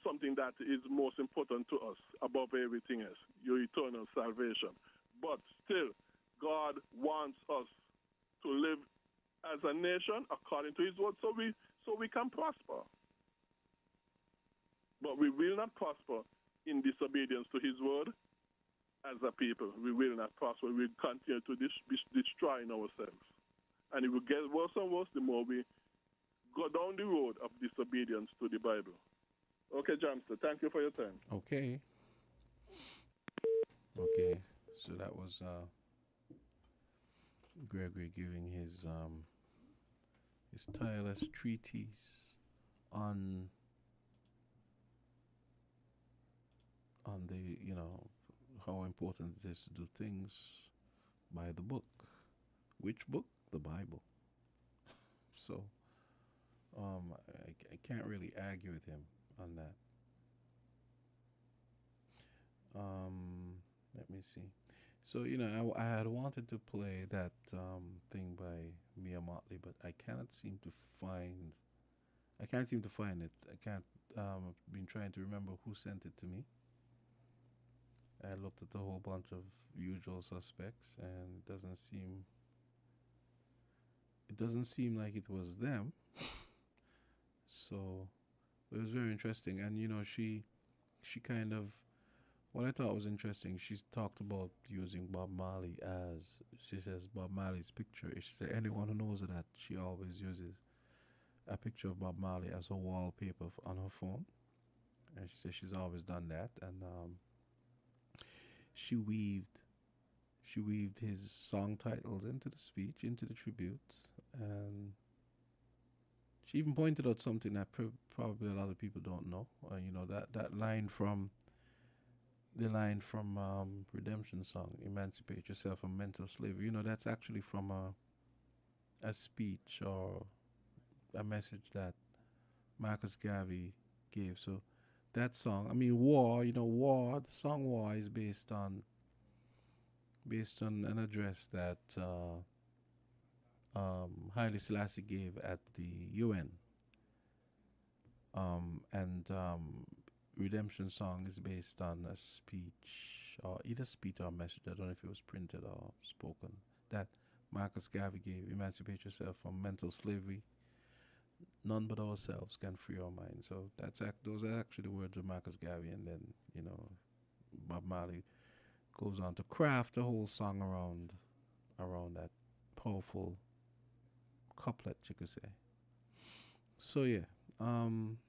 something that is most important to us above everything else, your eternal salvation. But still, God wants us to live as a nation according to his word so we can prosper. But we will not prosper in disobedience to his word as a people. We will not prosper. We will continue to be destroying ourselves. And it will get worse and worse the more we go down the road of disobedience to the Bible. Okay, Jamsta, thank you for your time. Okay. So that was Gregory giving his tireless treatise on the, you know, how important it is to do things by the book. Which book? The Bible. So I can't really argue with him on that. Let me see. So, you know, I had wanted to play that thing by Mia Motley, but I can't seem to find it. I can't. I've been trying to remember who sent it to me. I looked at a whole bunch of usual suspects, and it doesn't seem like it was them. So it was very interesting. And you know, she kind of, what I thought was interesting, she talked about using Bob Marley as, she says Bob Marley's picture. She said anyone who knows that she always uses a picture of Bob Marley as her wallpaper on her phone. And she says she's always done that. And she weaved his song titles into the speech, into the tributes, and she even pointed out something that probably a lot of people don't know. That line from Redemption Song, "Emancipate yourself from mental slavery." That's actually from a speech or a message that Marcus Garvey gave. So that song, War. War. The song "War" is based on an address that Haile Selassie gave at the UN. And Redemption Song is based on a speech, or either speech or message, I don't know if it was printed or spoken, that Marcus Garvey gave: "Emancipate yourself from mental slavery. None but ourselves can free our minds." So those are actually the words of Marcus Garvey, and then Bob Marley goes on to craft a whole song around that powerful couplet, you could say. So yeah, I'm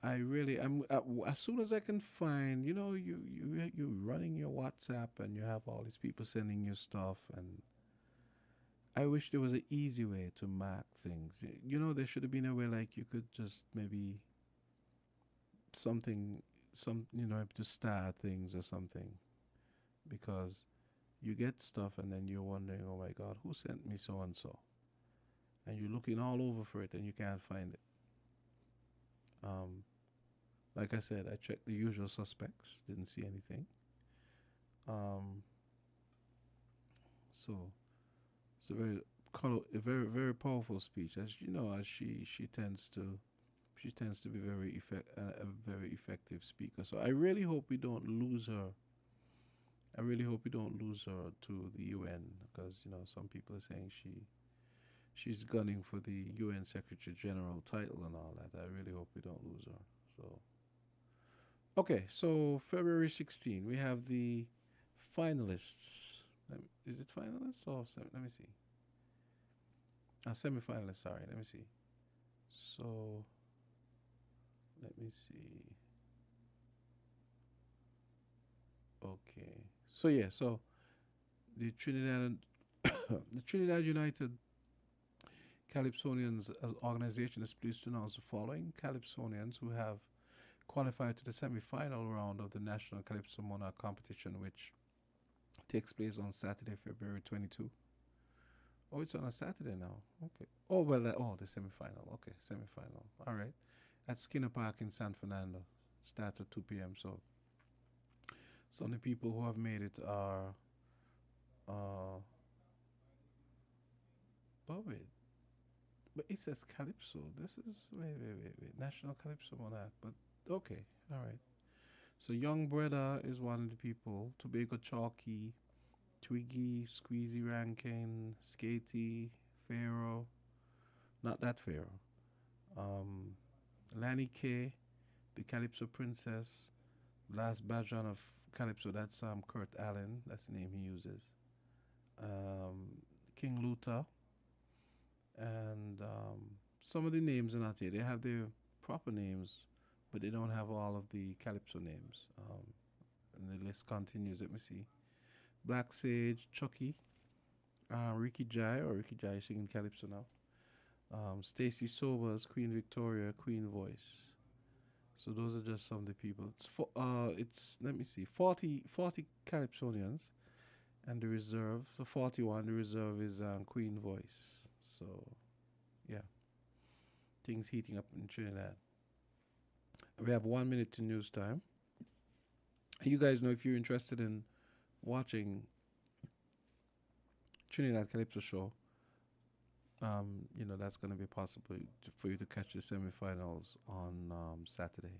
as soon as I can find, you're running your WhatsApp and you have all these people sending you stuff, and I wish there was an easy way to mark things. There should have been a way like you could just maybe to star things or something, because you get stuff and then you're wondering, oh my God, who sent me so and so? And you're looking all over for it and you can't find it. Like I said, I checked the usual suspects, didn't see anything. So it's a very very powerful speech. As she tends to be a very effective speaker. So I really hope we don't lose her. I really hope we don't lose her to the UN, because some people are saying she's gunning for the UN Secretary General title and all that. I really hope we don't lose her. So okay, so February 16, we have the finalists. Is it finalists or let me see? Semi-finalists. Sorry, let me see. So let me see. Okay. So yeah, so the Trinidad United Calypsonians organization is pleased to announce the following Calypsonians who have qualified to the semi-final round of the National Calypso Monarch competition, which takes place on Saturday, February 22. Oh, it's on a Saturday now. Okay. Oh, well, the semi-final. Okay, semi-final. All right. At Skinner Park in San Fernando. Starts at 2 p.m. So some of the people who have made it are... wait. But it says Calypso. This is... Wait. National Calypso Monarch. But, okay. All right. So Young Brother is one of the people. Tobago Chalky, Twiggy, Squeezy Rankin, Skatey, Pharaoh. Not that Pharaoh. Lanny K, the Calypso Princess. Last Bajon of Calypso, that's Kurt Allen. That's the name he uses. King Luther. And some of the names are not here. They have their proper names, but they don't have all of the Calypso names. And the list continues. Let me see. Black Sage, Chucky, Ricky Jai is singing Calypso now. Stacy Sobers, Queen Victoria, Queen Voice. So those are just some of the people. It's let me see, 40 Calypsonians, and the reserve, the 41, the reserve is Queen Voice. So, yeah, things heating up in Trinidad. We have 1 minute to news time. You guys know, if you're interested in watching Trinidad Calypso show, that's going to be possible for you to catch the semifinals on Saturday.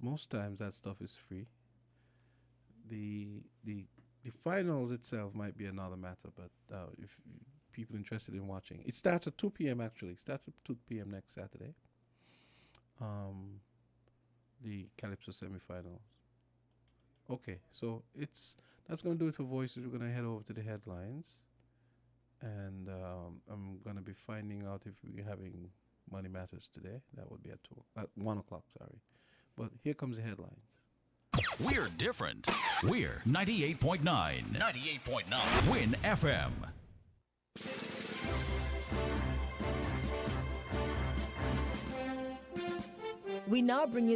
Most times that stuff is free. The finals itself might be another matter, but if people interested in watching, it starts at 2 p.m. actually. It starts at 2 p.m. next Saturday. The Calypso semifinals. Okay, so that's going to do it for voices. We're going to head over to the headlines. And I'm going to be finding out if we're having Money Matters today. That would be at 1 o'clock, sorry. But here comes the headlines. We're different. We're 98.9. 98.9. Win FM. We now bring you the